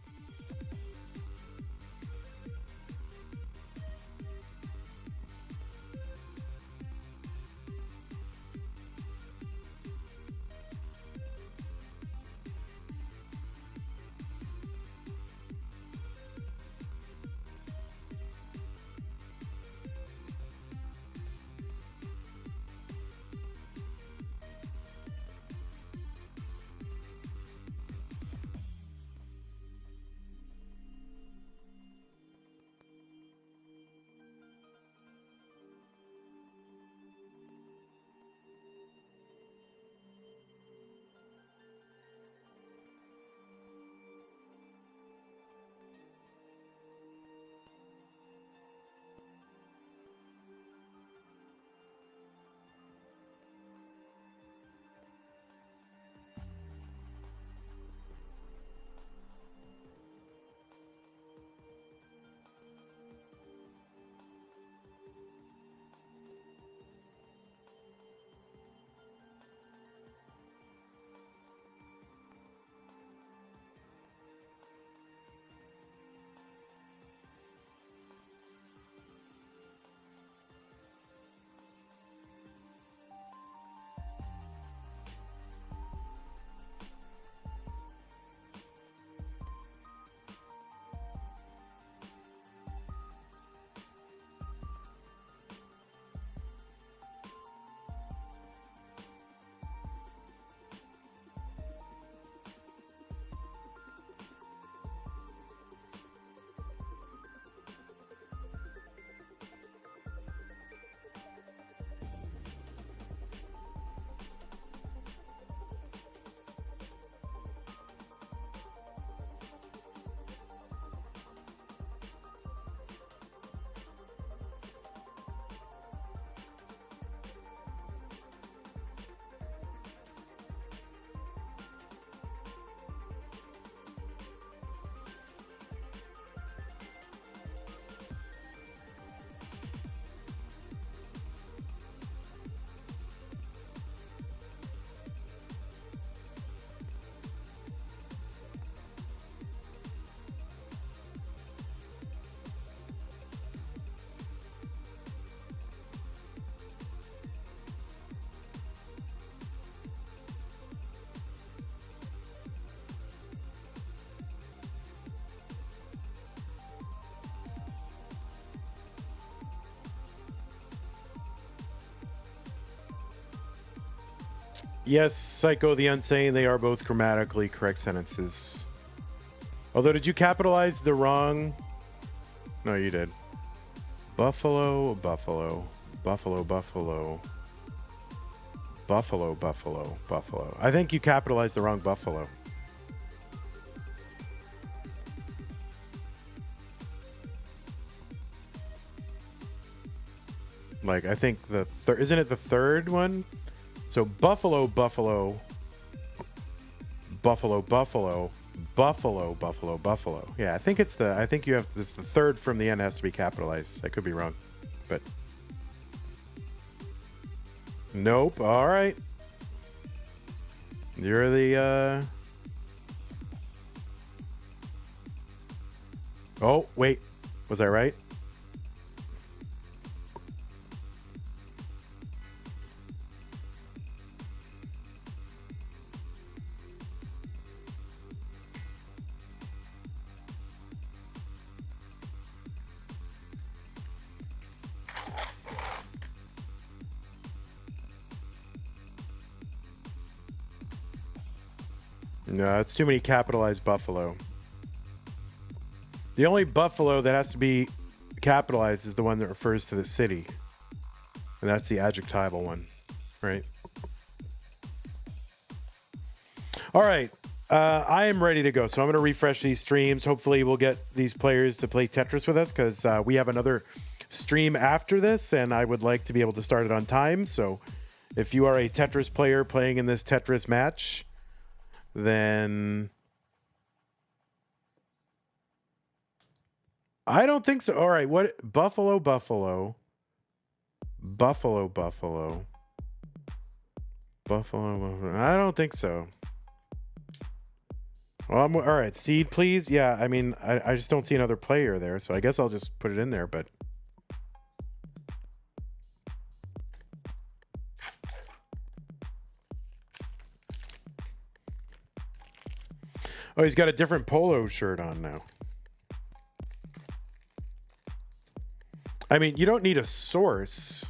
S1: Yes, Psycho the Unsane, they are both grammatically correct sentences. Although, did you capitalize the wrong? No, you did. Buffalo, buffalo, buffalo, buffalo, buffalo, buffalo, buffalo. I think you capitalized the wrong buffalo. Like, I think the third, isn't it the third one? So buffalo, buffalo, buffalo, buffalo, buffalo, buffalo, buffalo. Yeah, I think it's the, I think you have, it's the third from the end has to be capitalized. I could be wrong, but. Nope. All right. You're the, Oh, wait. Was I right? No, it's too many capitalized buffalo. The only buffalo that has to be capitalized is the one that refers to the city. And that's the adjectival one, right? All right. I am ready to go. So I'm going to refresh these streams. Hopefully we'll get these players to play Tetris with us because we have another stream after this and I would like to be able to start it on time. So if you are a Tetris player playing in this Tetris match, then I don't think so. All right. What? Buffalo, buffalo, buffalo, buffalo. Buffalo. I don't think so. Well, all right. Seed, please. Yeah, I mean, I just don't see another player there, so I guess I'll just put it in there, but... Oh, he's got a different polo shirt on now. I mean, you don't need a source.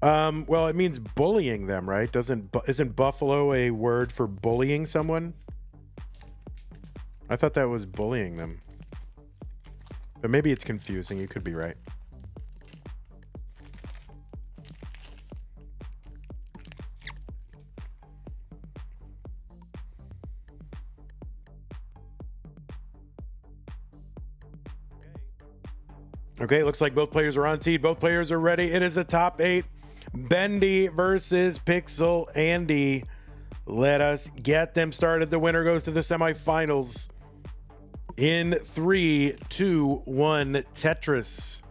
S1: Well, it means bullying them, right? Isn't Buffalo a word for bullying someone? I thought that was bullying them. But maybe it's confusing. You could be right. Okay, looks like both players are on seed. Both players are ready. It is the top 8. Bendy versus Pixel Andy. Let us get them started. The winner goes to the semifinals. In 3, 2, 1, Tetris.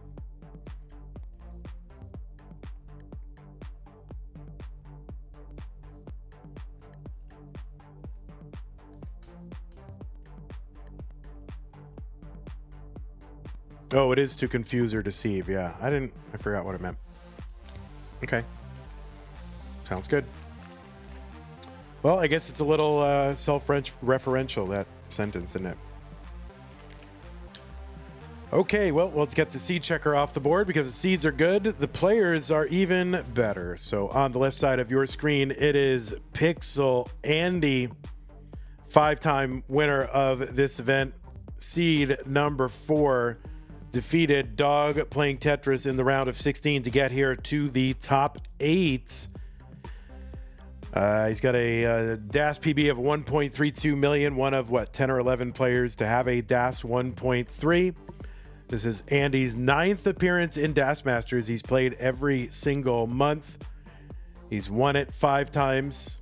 S1: Oh, it is to confuse or deceive. Yeah, I forgot what it meant. Okay. Sounds good. Well, I guess it's a little self-referential, that sentence, isn't it? Okay, well, let's get the seed checker off the board because the seeds are good. The players are even better. So on the left side of your screen, it is Pixel Andy, 5-time winner of this event. Seed number 4. Defeated Dog playing Tetris in the round of 16 to get here to the top 8. He's got a DAS PB of 1.32 million, one of 10 or 11 players to have a DAS 1.3. This is Andy's 9th appearance in DAS Masters. He's played every single month. He's won it 5 times.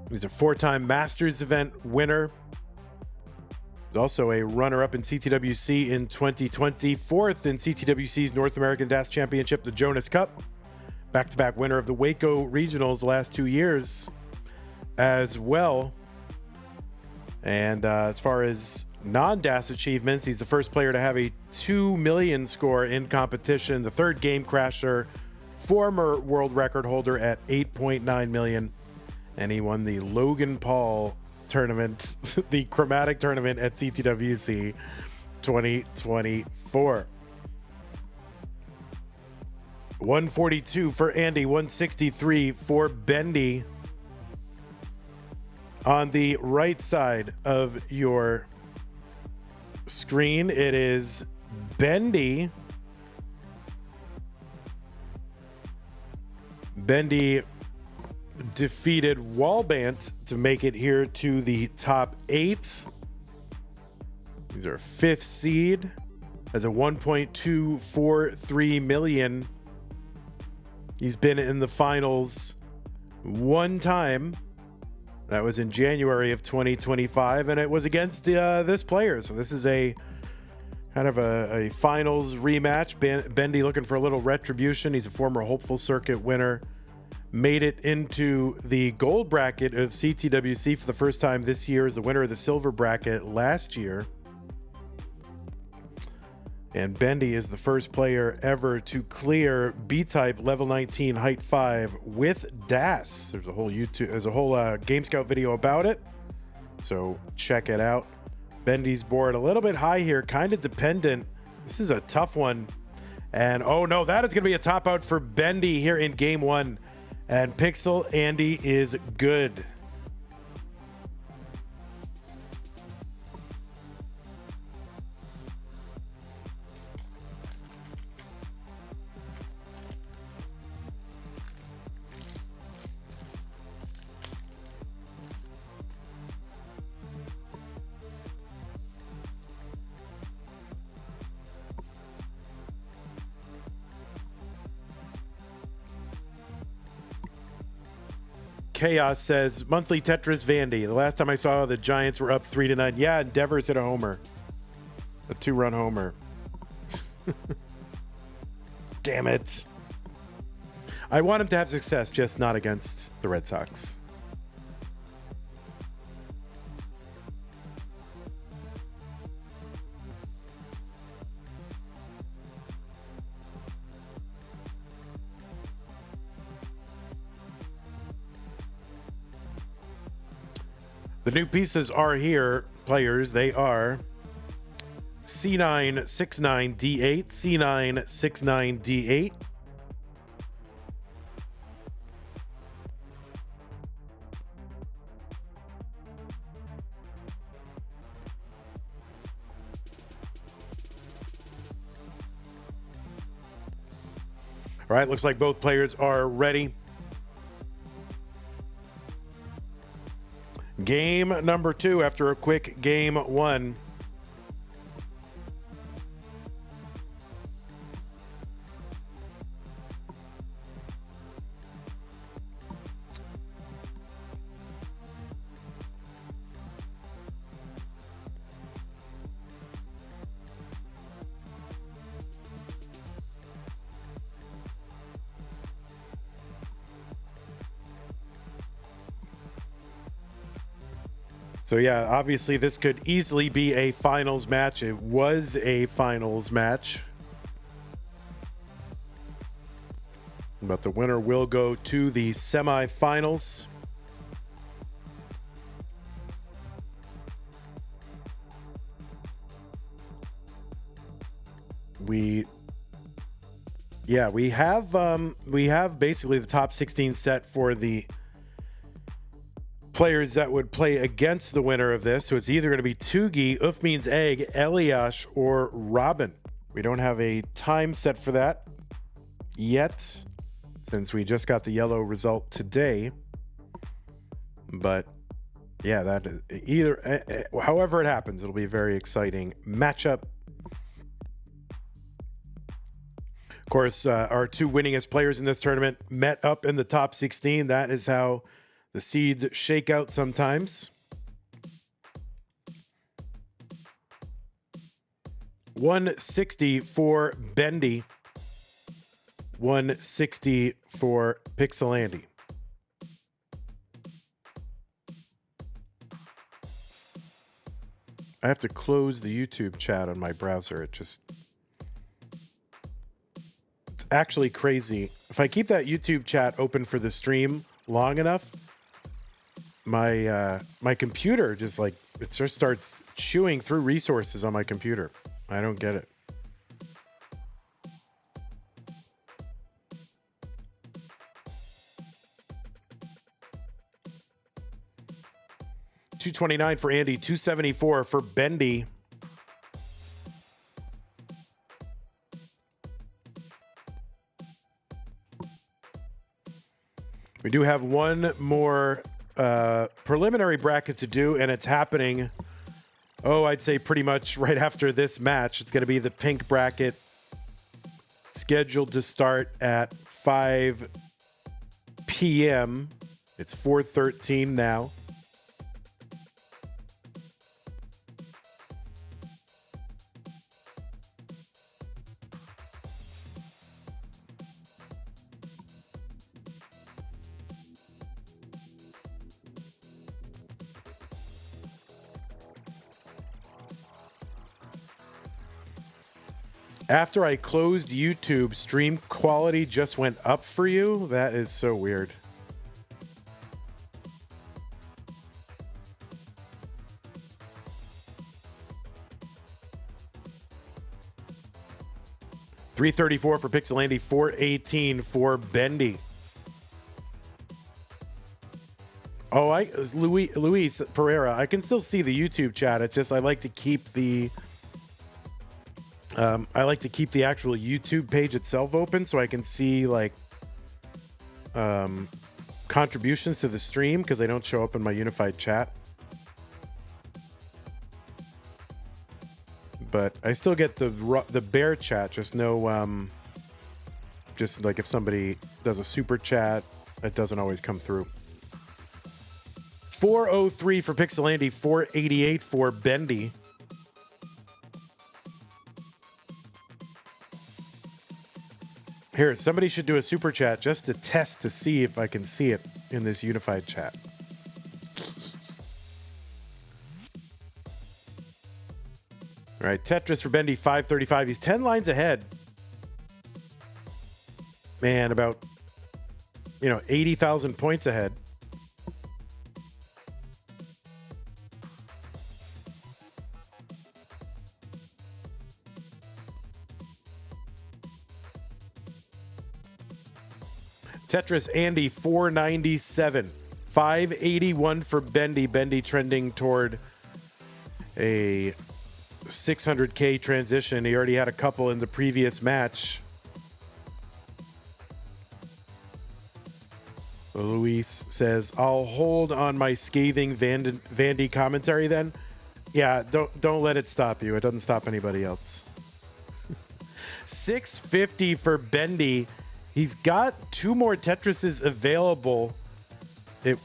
S1: He's a 4-time Masters event winner. He's also a runner-up in CTWC in 2020, 4th in CTWC's North American DAS Championship, the Jonas Cup. Back-to-back winner of the Waco Regionals the last 2 years as well. And as far as non-DAS achievements, he's the first player to have a 2 million score in competition, the 3rd game crasher, former world record holder at 8.9 million. And he won the Logan Paul tournament, the chromatic tournament at CTWC 2024. 142 for Andy, 163 for Bendy. On the right side of your screen, it is Bendy. Bendy defeated Wallbant to make it here to the top 8. These are 5th seed. Has a 1.243 million. He's been in the finals 1 time. That was in January of 2025, and it was against this player. So this is a kind of a finals rematch. Bendy looking for a little retribution. He's a former Hopeful Circuit winner. Made it into the gold bracket of CTWC for the first time this year as the winner of the silver bracket last year. And Bendy is the first player ever to clear B-type level 19 height 5 with DAS. There's a whole Game Scout video about it, so check it out. Bendy's board a little bit high here, kind of dependent. This is a tough one. And oh no, that is going to be a top out for Bendy here in game 1. And Pixel Andy is good. Chaos says, monthly Tetris Vandy. The last time I saw the Giants were up 3-9. Yeah, Devers hit a homer. A 2-run homer. Damn it. I want him to have success, just not against the Red Sox. The new pieces are here, players. They are C969D8, C969D8. All right, looks like both players are ready. Game number 2 after a quick game 1. So yeah, obviously this could easily be a finals match. It was a finals match. But the winner will go to the semifinals. We have basically the top 16 set for the players that would play against the winner of this. So it's either going to be Tugi, Uf means egg, Eliash, or Robin. We don't have a time set for that yet, since we just got the yellow result today. But yeah, that is either, however it happens, it'll be a very exciting matchup. Of course, our two winningest players in this tournament met up in the top 16. That is how the seeds shake out sometimes. 160 for Bendy. 160 for Pixelandy. I have to close the YouTube chat on my browser. It's actually crazy. If I keep that YouTube chat open for the stream long enough, my computer just starts chewing through resources on my computer. I don't get it. $229 for Andy, $274 for Bendy. We do have one more preliminary bracket to do, and it's happening, I'd say pretty much right after this match. It's going to be the pink bracket, scheduled to start at 5 p.m. It's 4:13 now. After I closed YouTube, stream quality just went up for you? That is so weird. $334 for Pixelandy, $418 for Bendy. Luis Pereira. I can still see the YouTube chat. It's just I like to keep the actual YouTube page itself open so I can see contributions to the stream, because they don't show up in my unified chat. But I still get the bear chat, just no just like if somebody does a super chat, it doesn't always come through. 403 for Pixelandy, 488 for Bendy. Here, somebody should do a super chat just to test to see if I can see it in this unified chat. All right, Tetris for Bendy, 535. He's 10 lines ahead. Man, about, 80,000 points ahead. Tetris, Andy, 497. 581 for Bendy. Bendy trending toward a 600K transition. He already had a couple in the previous match. Luis says, I'll hold on my scathing Vandy commentary then. Yeah, don't let it stop you. It doesn't stop anybody else. 650 for Bendy. He's got 2 more Tetrises available. It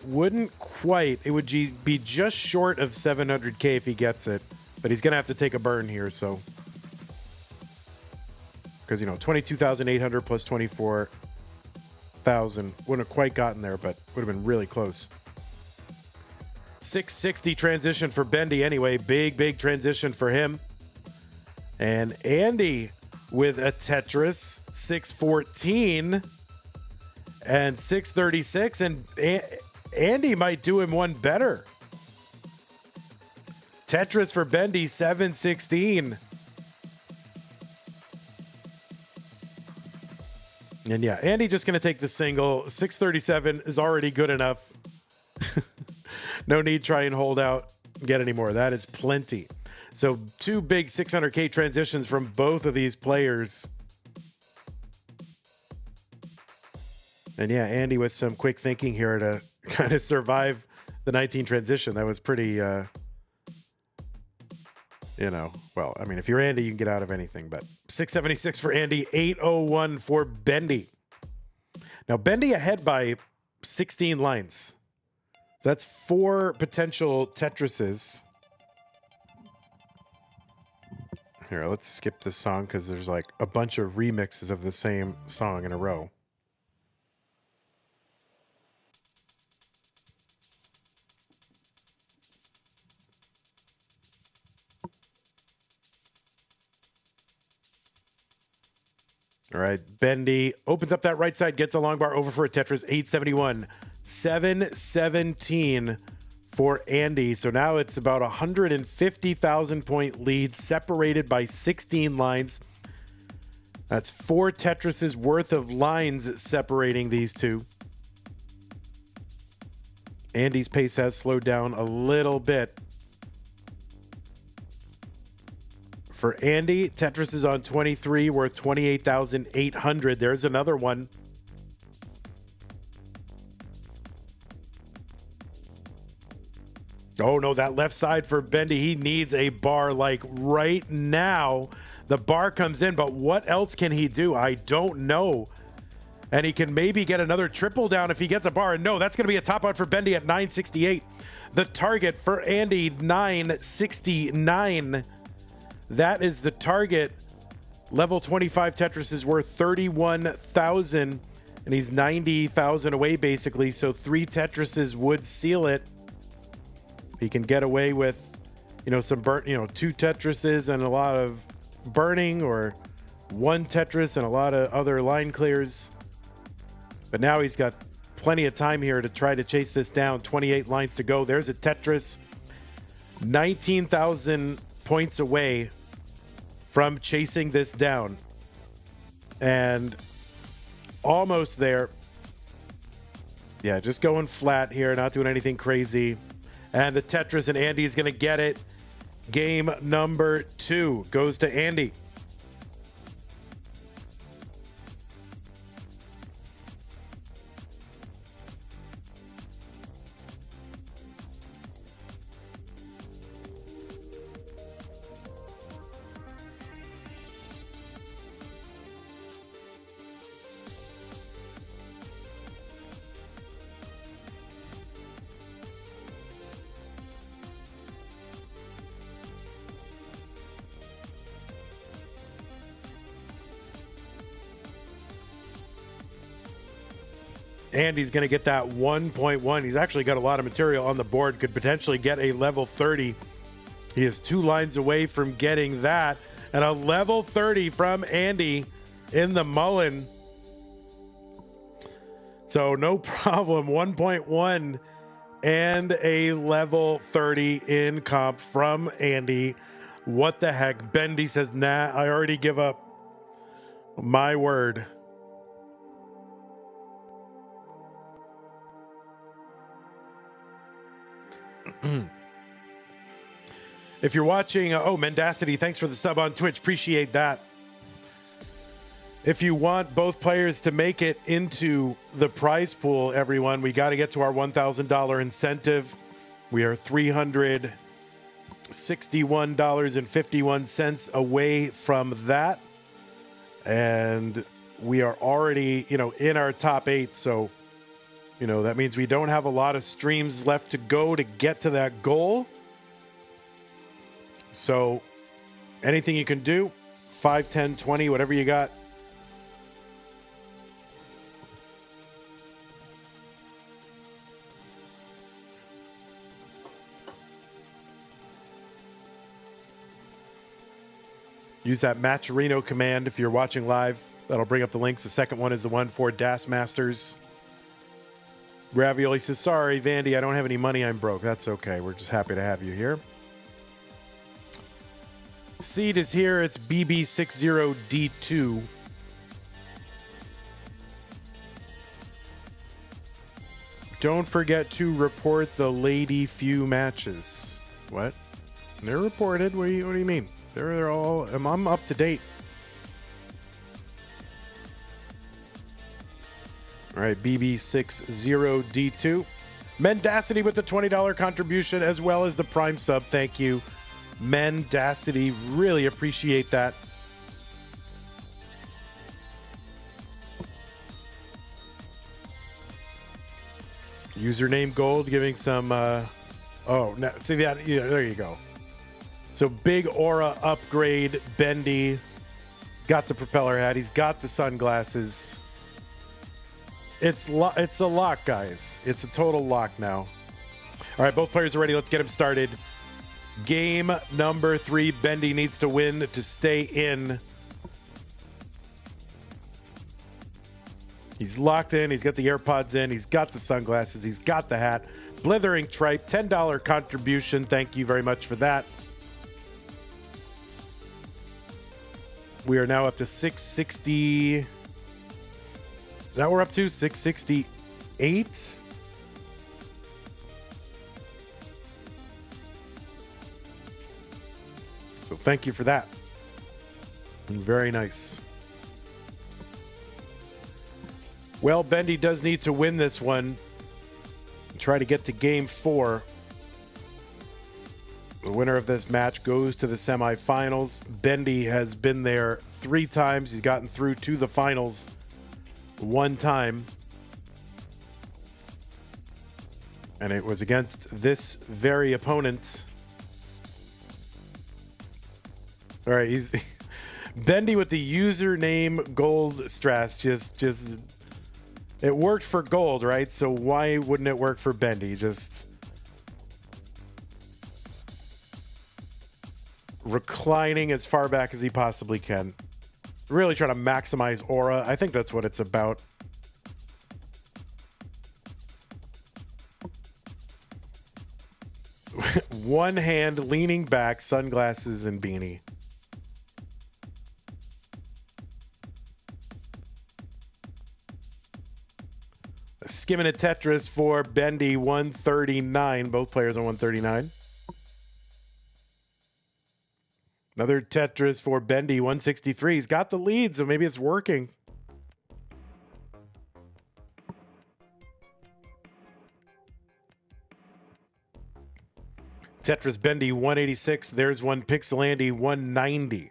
S1: wouldn't quite. It would be just short of 700K if he gets it. But he's going to have to take a burn here, so. Because, 22,800 plus 24,000. Wouldn't have quite gotten there, but would have been really close. 660 transition for Bendy anyway. Big transition for him. And Andy with a Tetris, 614 and 636. And Andy might do him one better. Tetris for Bendy, 716. And yeah, Andy just going to take the single. 637 is already good enough. No need to try and hold out and get any more. That is plenty. So 2 big 600K transitions from both of these players. And yeah, Andy with some quick thinking here to kind of survive the 19 transition. That was pretty, well, I mean, if you're Andy, you can get out of anything. But 676 for Andy, 801 for Bendy. Now, Bendy ahead by 16 lines. That's 4 potential Tetrises. Here, let's skip this song because there's like a bunch of remixes of the same song in a row. All right, Bendy opens up that right side, gets a long bar over for a Tetris, 871. 717 for Andy. So now it's about 150,000 point lead, separated by 16 lines. That's 4 Tetrises worth of lines separating these two. Andy's pace has slowed down a little bit. For Andy, Tetris is on 23, worth 28,800. There's another one. Oh, no, that left side for Bendy. He needs a bar like right now. The bar comes in, but what else can he do? I don't know. And he can maybe get another triple down if he gets a bar. And no, that's going to be a top out for Bendy at 968. The target for Andy, 969. That is the target. Level 25 Tetris is worth 31,000. And he's 90,000 away, basically. So 3 Tetrises would seal it. He can get away with, some burn, 2 Tetrises and a lot of burning, or 1 Tetris and a lot of other line clears. But now he's got plenty of time here to try to chase this down. 28 lines to go. There's a Tetris. 19,000 points away from chasing this down. And almost there. Yeah, just going flat here, not doing anything crazy. And the Tetris, and Andy is going to get it. Game number 2 goes to Andy. Andy's going to get that 1.1. He's actually got a lot of material on the board, could potentially get a level 30. He is 2 lines away from getting that. And a level 30 from Andy in the Mullen. So no problem. 1.1 and a level 30 in comp from Andy. What the heck? Bendy says, nah, I already give up. My word. If you're watching, Mendacity, thanks for the sub on Twitch. Appreciate that. If you want both players to make it into the prize pool, everyone, we got to get to our $1,000 incentive. We are $361.51 away from that. And we are already, in our top 8. So, that means we don't have a lot of streams left to go to get to that goal. So anything you can do, 5, 10, 20, whatever you got. Use that Matcherino command if you're watching live. That'll bring up the links. The second one is the one for Das Masters. Ravioli says, sorry, Vandy, I don't have any money. I'm broke. That's okay. We're just happy to have you here. Seed is here. It's BB60D2. Don't forget to report the lady few matches. What? They're reported. What do you mean? They're all. I'm up to date. All right, BB60D2. Mendacity with the $20 contribution as well as the Prime sub. Thank you. Mendacity, really appreciate that. Username Gold giving some see that, there you go. So big aura upgrade. Bendy got the propeller hat, he's got the sunglasses. It's a lock, guys. It's a total lock now. All right, both players are ready. Let's get them started. Game number 3. Bendy needs to win to stay in. He's locked in. He's got the AirPods in. He's got the sunglasses. He's got the hat. Blithering Tripe, $10 contribution. Thank you very much for that. We are now up to 660. Is that what we're up to? 668? So thank you for that. Very nice. Well, Bendy does need to win this one. Try to get to game 4. The winner of this match goes to the semifinals. Bendy has been there 3 times. He's gotten through to the finals 1 time. And it was against this very opponent. All right, he's Bendy with the username Gold Strass. Just it worked for Gold, right? So why wouldn't it work for Bendy? Just reclining as far back as he possibly can. Really trying to maximize aura. I think that's what it's about. One hand leaning back, sunglasses and beanie. Skimming a Tetris for Bendy, 139. Both players on 139. Another Tetris for Bendy, 163. He's got the lead, so maybe it's working. Tetris Bendy, 186. There's one Pixel Andy, 190.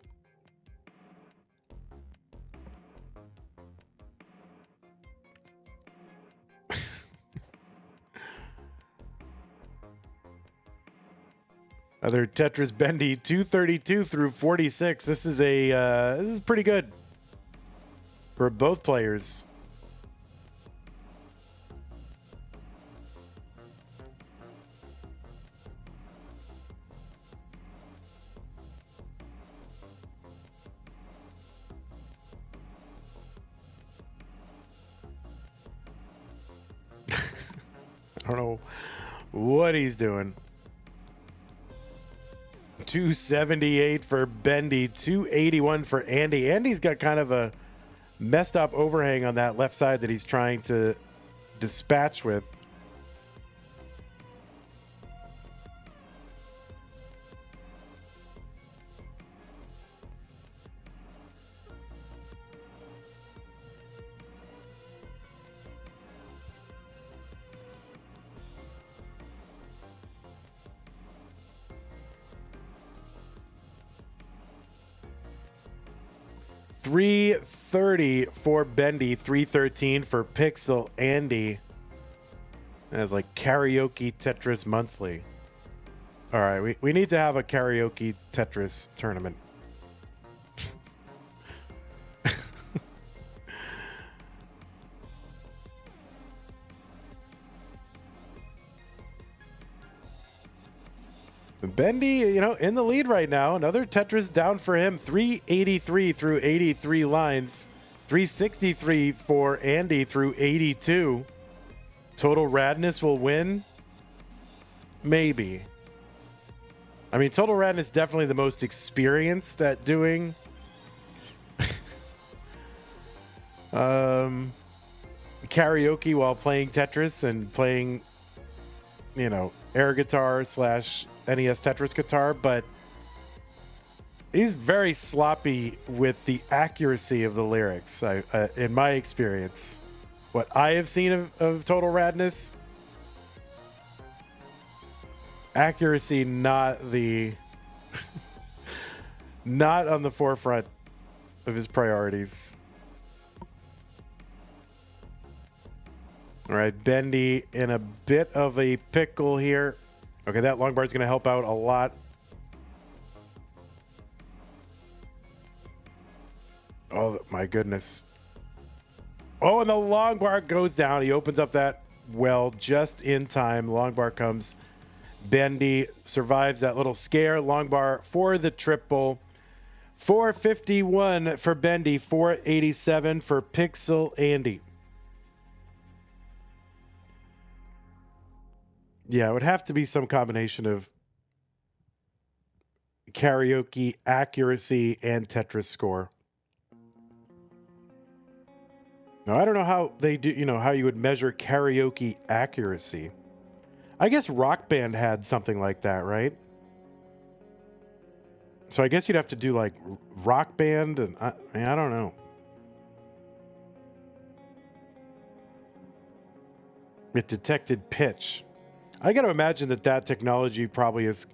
S1: Other Tetris Bendy, 232 through 46. This is pretty good for both players. don't know what he's doing. 278 for Bendy, 281 for Andy. Andy's got kind of a messed up overhang on that left side that he's trying to dispatch with. $330 for Bendy, $313 for Pixel Andy. That's like karaoke Tetris monthly. All right, we need to have a karaoke Tetris tournament. Bendy, you know, in the lead right now. Another Tetris down for him. 383 through 83 lines. 363 for Andy through 82. Total Radness will win? Maybe. I mean, Total Radness definitely the most experienced at doing karaoke while playing Tetris and playing, you know, air guitar / NES Tetris guitar, but he's very sloppy with the accuracy of the lyrics. In my experience, what I have seen of Total Radness, accuracy not not on the forefront of his priorities. All right, Bendy in a bit of a pickle here. Okay, that long bar is going to help out a lot. Oh, my goodness. Oh, and the long bar goes down. He opens up that well just in time. Long bar comes. Bendy survives that little scare. Long bar for the triple. 451 for Bendy. 487 for Pixel Andy. Yeah, it would have to be some combination of karaoke accuracy and Tetris score. Now, I don't know how they do, you know, how you would measure karaoke accuracy. I guess Rock Band had something like that, right? So I guess you'd have to do like Rock Band, and I don't know. It detected pitch. I got to imagine that technology probably is,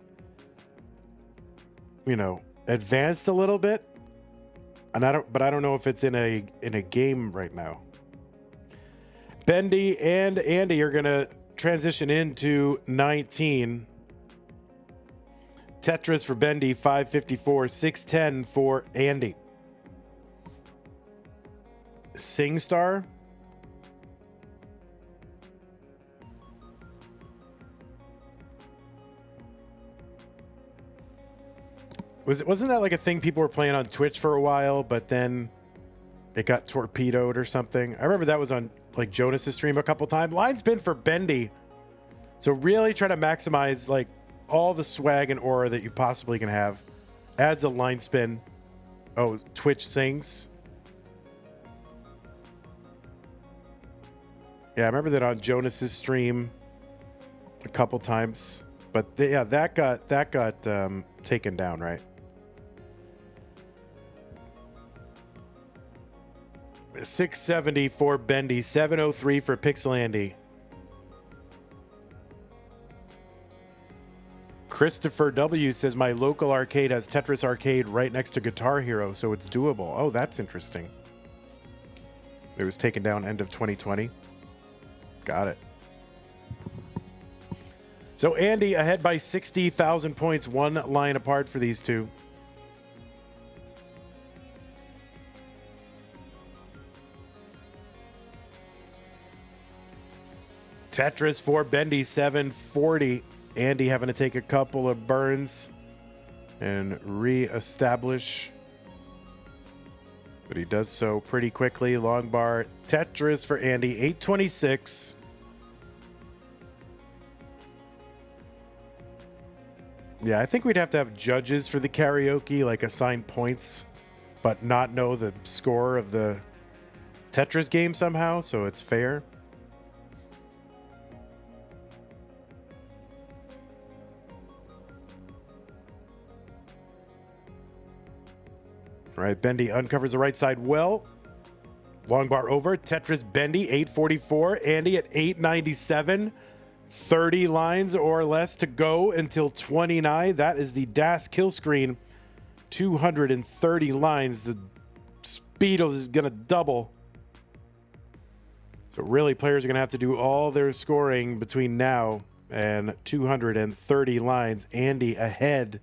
S1: you know, advanced a little bit, and I don't know if it's in a game right now. Bendy and Andy are gonna transition into 19. Tetris for Bendy, 554, 610 for Andy. SingStar. Wasn't that like a thing people were playing on Twitch for a while, but then it got torpedoed or something? I remember that was on like Jonas's stream a couple times. Line spin for Bendy. So really try to maximize like all the swag and aura that you possibly can have. Adds a line spin. Oh, Twitch sings. Yeah, I remember that on Jonas's stream a couple times. But yeah, that got taken down, right? 670 for Bendy, 703 for Pixel Andy. Christopher W says my local arcade has Tetris Arcade right next to Guitar Hero, so it's doable. Oh, that's interesting. It was taken down end of 2020. Got it. So Andy ahead by 60,000 points, one line apart for these two. Tetris for Bendy, 740. Andy having to take a couple of burns and re-establish. But he does so pretty quickly. Long bar Tetris for Andy, 826. Yeah, I think we'd have to have judges for the karaoke, like assign points, but not know the score of the Tetris game somehow, so it's fair. All right, Bendy uncovers the right side well. Long bar over. Tetris Bendy, 844. Andy at 897. 30 lines or less to go until 29. That is the DAS kill screen. 230 lines. The speed is going to double. So really, players are going to have to do all their scoring between now and 230 lines. Andy ahead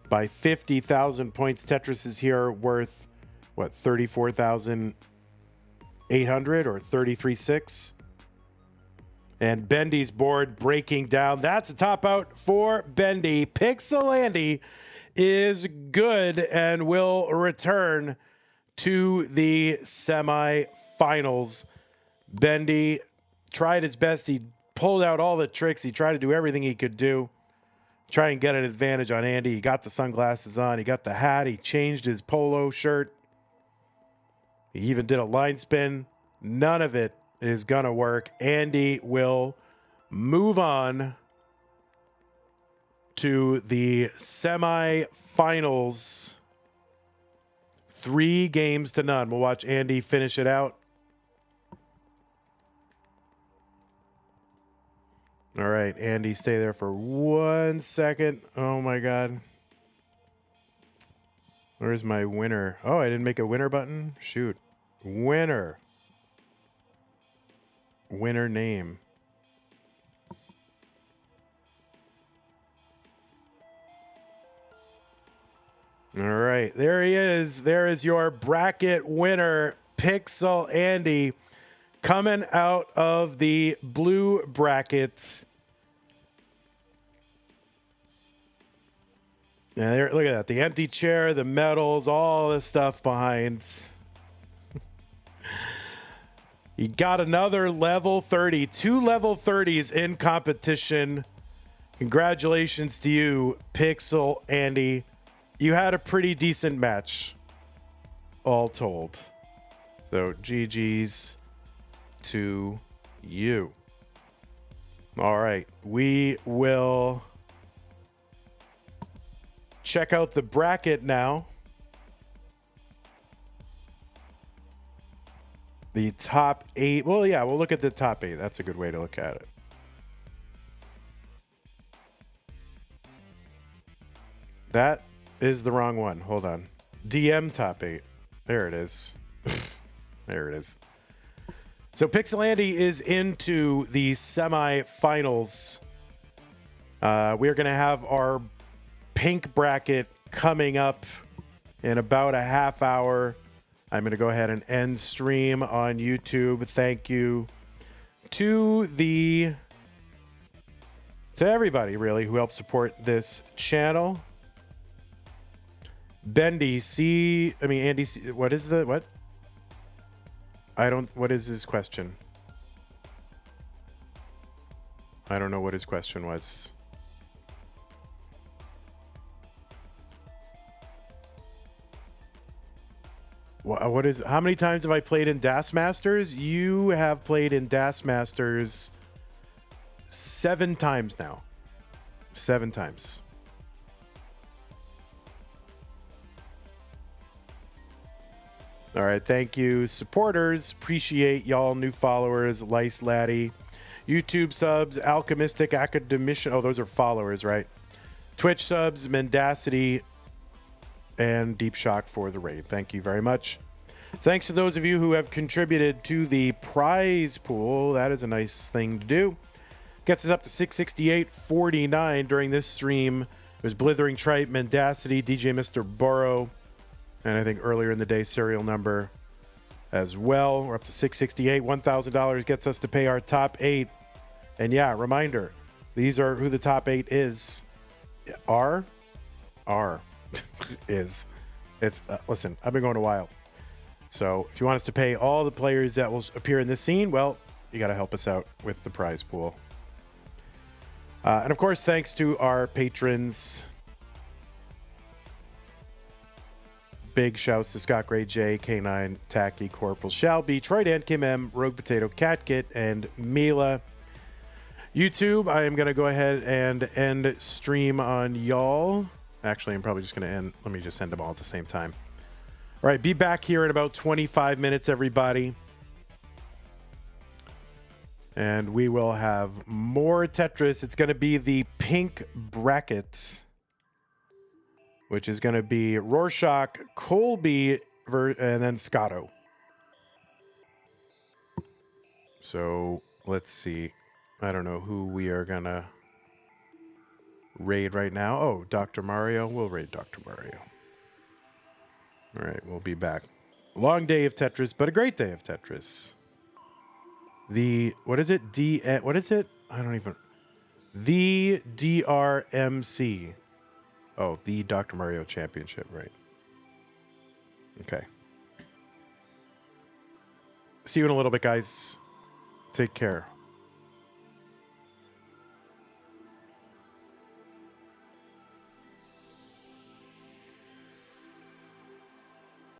S1: by 50,000 points. Tetris is here worth, what, 34,800 or 33.6? And Bendy's board breaking down. That's a top out for Bendy. Pixel Andy is good and will return to the semifinals. Bendy tried his best. He pulled out all the tricks. He tried to do everything he could do. Try and get an advantage on Andy. He got the sunglasses on. He got the hat. He changed his polo shirt. He even did a line spin. None of it is going to work. Andy will move on to the semifinals. 3 games to none. We'll watch Andy finish it out. All right, Andy, stay there for 1 second. Oh, my God. Where's my winner? Oh, I didn't make a winner button? Shoot. Winner. Winner name. All right, there he is. There is your bracket winner, Pixel Andy, coming out of the blue bracket. Yeah, there, look at that. The empty chair, the medals, all this stuff behind. He got another level 30, 2 level 30s in competition. Congratulations to you, Pixel Andy. You had a pretty decent match, all told. So GG's to you. All right, we will check out the bracket now. The top 8. Well, yeah, we'll look at the top 8. That's a good way to look at it. That is the wrong one. Hold on. DM top 8. There it is. There it is. So Pixel Andy is into the semifinals. We're going to have our pink bracket coming up in about a half hour. I'm going to go ahead and end stream on YouTube. Thank you to everybody, really, who helped support this channel. Bendy, Andy, what is what? What is his question? I don't know what his question was. How many times have I played in DAS Masters? You have played in DAS Masters 7 times now. 7 times. All right, thank you, supporters. Appreciate y'all, new followers, Lice Laddie, YouTube subs, Alchemistic Academician. Oh, those are followers, right? Twitch subs, Mendacity, and Deep Shock for the raid. Thank you very much. Thanks to those of you who have contributed to the prize pool. That is a nice thing to do. Gets us up to 668.49 during this stream. It was Blithering Tripe, Mendacity, DJ Mr. Burrow, and I think earlier in the day, serial number as well. We're up to 668. $1,000 gets us to pay our top 8. And yeah, reminder, these are who the top 8 is. Is. It's listen, I've been going a while. So if you want us to pay all the players that will appear in this scene, well, you got to help us out with the prize pool. And of course, thanks to our patrons. Big shouts to Scott Gray J, K9, Tacky, Corporal Shelby, Troy Dan, Kim M, Rogue Potato, Catkit, and Mila. YouTube, I am going to go ahead and end stream on y'all. Actually, I'm probably just going to end. Let me just end them all at the same time. All right, be back here in about 25 minutes, everybody. And we will have more Tetris. It's going to be the pink bracket, which is going to be Rorschach, Colby, and then Scotto. So let's see. I don't know who we are going to raid right now. Oh, Dr. Mario. We'll raid Dr. Mario. All right, we'll be back. Long day of Tetris, but a great day of Tetris. What is it? What is it? I don't even. The DRMC. Oh, the Dr. Mario Championship, right. Okay. See you in a little bit, guys. Take care.